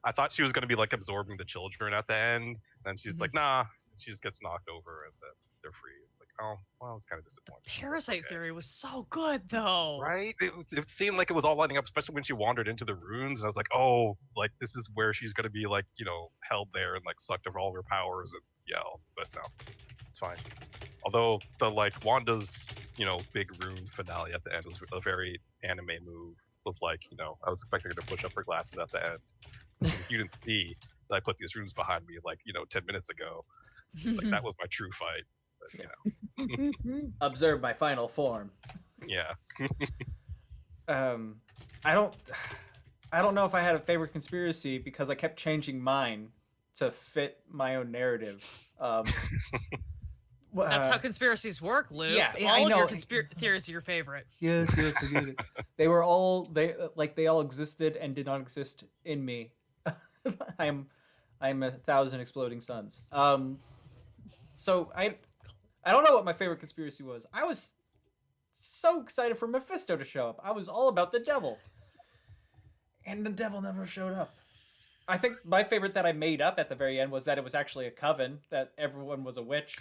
I thought she was going to be like absorbing the children at the end, and then she's like, nah, she just gets knocked over and then they're free. It's like, oh, well, I was kind of disappointed. Parasite theory was so good though. Right? It seemed like it was all lining up, especially when she wandered into the ruins, and I was like, oh, like this is where she's going to be like, held there and like sucked over all of her powers and yell. But no, it's fine. Although the like Wanda's, big rune finale at the end was a very anime move of like, I was expecting her to push up her glasses at the end. You didn't see that I put these runes behind me like, 10 minutes ago. Like that was my true fight. But, Observe my final form. Yeah. I don't know if I had a favorite conspiracy because I kept changing mine to fit my own narrative. That's how conspiracies work, Luke. Yeah, all I know. of your theories are your favorite. Yes, I get it. They all existed and did not exist in me. I'm 1,000 exploding suns. So I don't know what my favorite conspiracy was. I was so excited for Mephisto to show up. I was all about the devil, and the devil never showed up. I think my favorite that I made up at the very end was that it was actually a coven, that everyone was a witch.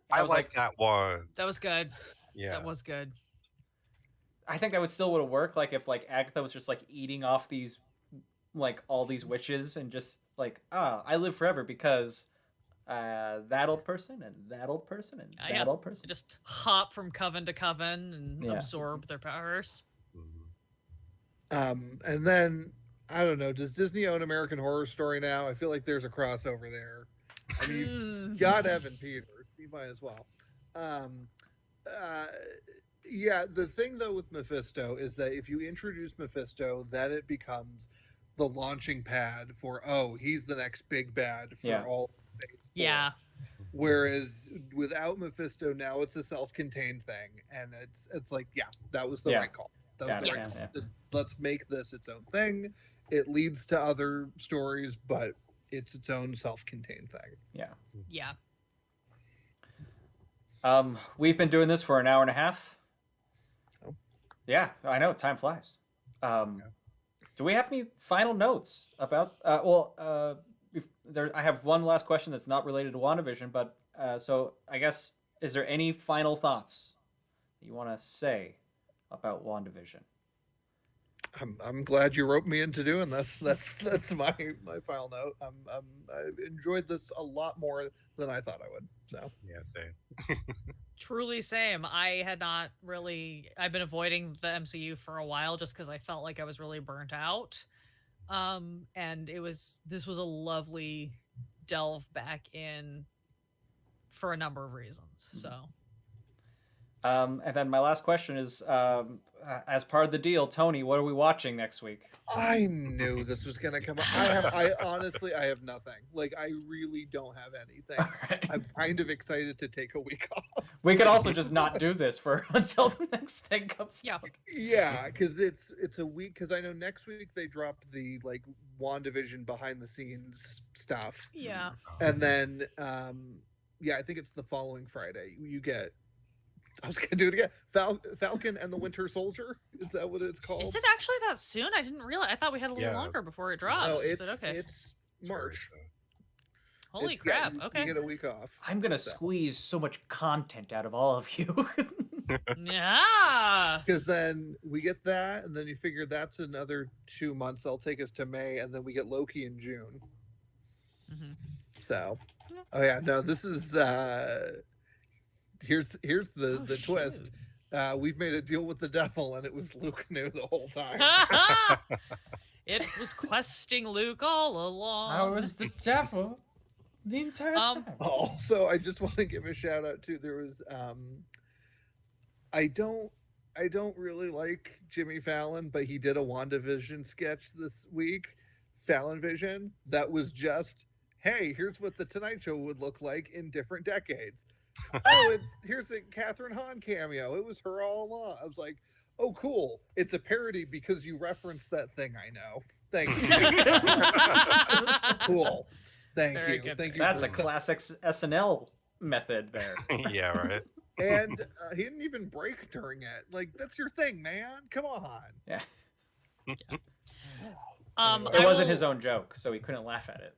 I was like that one. That was good. Yeah. That was good. I think that would still would have worked, like if like Agatha was just like eating off these, like all these witches and just like, I live forever because that old person and that old person and that old person. Just hop from coven to coven and absorb their powers. And then I don't know. Does Disney own American Horror Story now? I feel like there's a crossover there. I mean, you've got Evan Peters. You might as well. Yeah, the thing though with Mephisto is that if you introduce Mephisto, then it becomes the launching pad for, he's the next big bad for all Phase 4. Yeah. Whereas without Mephisto, now it's a self-contained thing, and it's like, that was the right call. That was the right call. Just, let's make this its own thing. It leads to other stories, but it's its own self-contained thing. Yeah. We've been doing this for an hour and a half. Yeah, I know. Time flies. Do we have any final notes about? I have one last question that's not related to WandaVision, but so I guess, is there any final thoughts that you want to say about WandaVision? I'm glad you roped me into doing this. That's my final note. I enjoyed this a lot more than I thought I would. So yeah, same. Truly same. I've been avoiding the MCU for a while just because I felt like I was really burnt out. And this was a lovely delve back in for a number of reasons. So And then my last question is, as part of the deal, Tony, what are we watching next week? I knew this was gonna come up. I honestly have nothing. Like, I really don't have anything. Alright. I'm kind of excited to take a week off. We could also just not do this for until the next thing comes Yeah. out. Yeah, because it's a week. Because I know next week they drop the like WandaVision behind the scenes stuff, yeah. and then I think it's the following Friday. You get. I was gonna do it again. Falcon and the Winter Soldier. Is that what it's called? Is it actually that soon? I didn't realize. I thought we had a little Yeah, longer before it drops. No, but okay. it's March. Holy It's- crap. you Okay. get a week off. I'm gonna So. squeeze so much content out of all of you. Yeah. Because then we get that, and then you figure that's another 2 months. That'll take us to May, and then we get Loki in June. hmm So, oh yeah, no, this is here's the Oh, twist. shoot. We've made a deal with the devil, and it was Luke knew the whole time. It was questing Luke all along. I was the devil the entire time. Also, I just want to give a shout out to there was I don't really like Jimmy Fallon, but he did a WandaVision sketch this week, Fallon Vision, that was just, hey, here's what the Tonight Show would look like in different decades. Oh, here's a Catherine Hahn cameo. It was her all along. I was like, oh, cool. It's a parody because you referenced that thing I know. Thank you. Cool. Thank Very you. good, Thank you. That's for a classic SNL method there. Yeah, right. And he didn't even break during it. Like, that's your thing, man. Come on. Yeah. I It wasn't will- his own joke, so he couldn't laugh at it.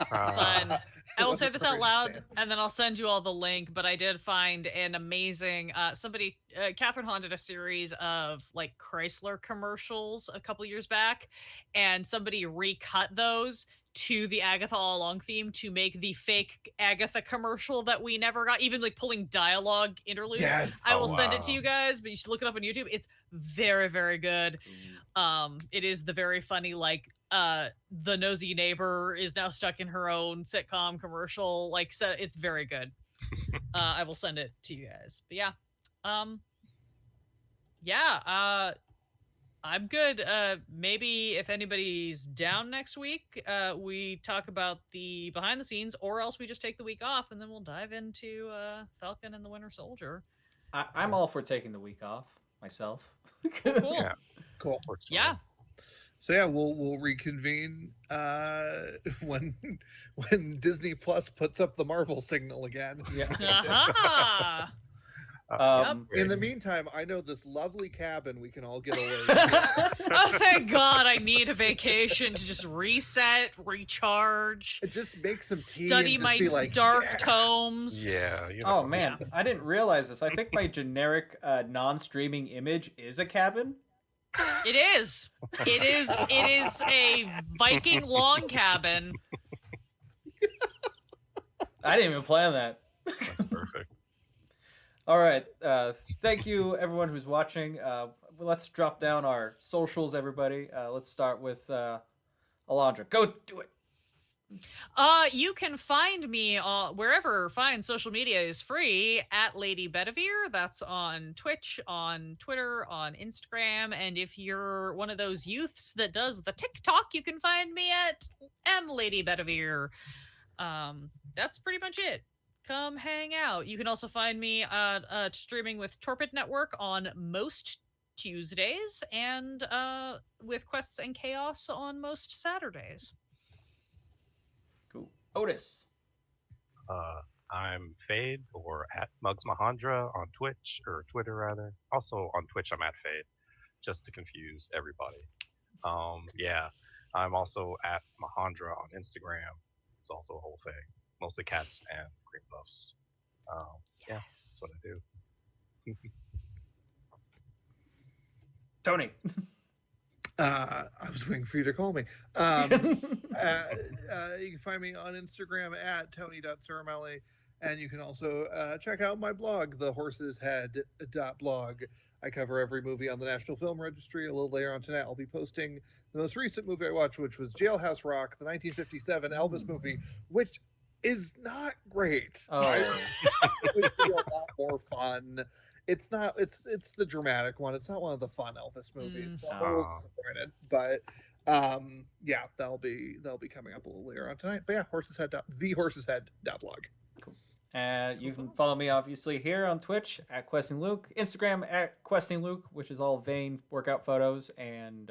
Fun. I will say Wasn't this for out Asian loud, fans. and then I'll send you all the link. But I did find an amazing Catherine Hahn did a series of like Chrysler commercials a couple years back, and somebody recut those to the Agatha All Along theme to make the fake Agatha commercial that we never got, even like pulling dialogue interludes. Yes. I Oh, will send it to wow. you guys, but you should look it up on YouTube. It's very, very good. It is the very funny, like, the nosy neighbor is now stuck in her own sitcom commercial. Like, so it's very good. I will send it to you guys. But yeah, I'm good. Maybe if anybody's down next week, we talk about the behind the scenes, or else we just take the week off and then we'll dive into Falcon and the Winter Soldier. I'm all for taking the week off myself. Cool. Yeah. Cool. Yeah. So yeah, we'll reconvene when Disney Plus puts up the Marvel signal again. Yeah. Uh-huh. In the meantime, I know this lovely cabin we can all get away to. Oh, thank God! I need a vacation to just reset, recharge, Just make some tea study and just my be like, dark yeah. tomes. Yeah. Oh man, I didn't realize this. I think my generic non-streaming image is a cabin. It is. It is. It is a Viking long cabin. I didn't even plan that. That's perfect. All right. Thank you, everyone who's watching. Let's drop down our socials, everybody. Let's start with Alondra. Go do it. You can find me wherever fine social media is free at Lady Bedivere. That's on Twitch, on Twitter, on Instagram. And if you're one of those youths that does the TikTok, you can find me at Lady Bedivere. That's pretty much it. Come hang out. You can also find me streaming with Torpid Network on most Tuesdays and with Quests and Chaos on most Saturdays. Cool. Otis. I'm Fade or at Mugs Mahandra on Twitch or Twitter rather. Also on Twitch I'm at Fade, just to confuse everybody. Yeah, I'm also at Mahandra on Instagram. It's also a whole thing. Mostly cats and green buffs. Yeah, that's what I do. Tony. I was waiting for you to call me. You can find me on Instagram at tony.suramelli, and you can also check out my blog, thehorseshead.blog. I cover every movie on the National Film Registry. A little later on tonight, I'll be posting the most recent movie I watched, which was Jailhouse Rock, the 1957 Elvis movie, which is not great. Oh. It would be a lot more fun. It's not. It's the dramatic one. It's not one of the fun Elvis movies. So I'm a little disappointed, but yeah, that'll be coming up a little later on tonight. But yeah, thehorseshead.blog. And you can follow me obviously here on Twitch at Questing Luke, Instagram at Questing Luke, which is all Vane workout photos, and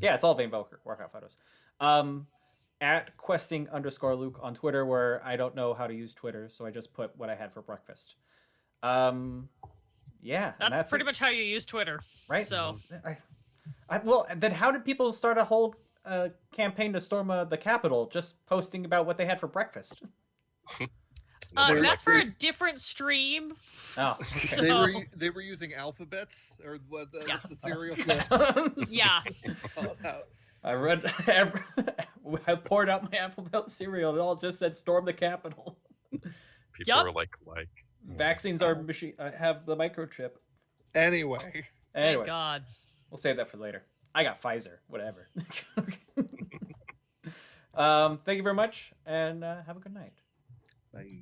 yeah, it's all Vane workout photos. At Questing_Luke on Twitter, where I don't know how to use Twitter, so I just put what I had for breakfast. Yeah, that's pretty much how you use Twitter, right? So, well, then how did people start a whole campaign to storm the Capitol just posting about what they had for breakfast? That's for a different stream. Oh, okay. They were using alphabets or what the cereal. Yeah. I poured out my alphabet cereal. It all just said "Storm the Capitol." People were like. Vaccines are have the microchip. Anyway. Thank God. We'll save that for later. I got Pfizer. Whatever. Thank you very much, and have a good night. Bye.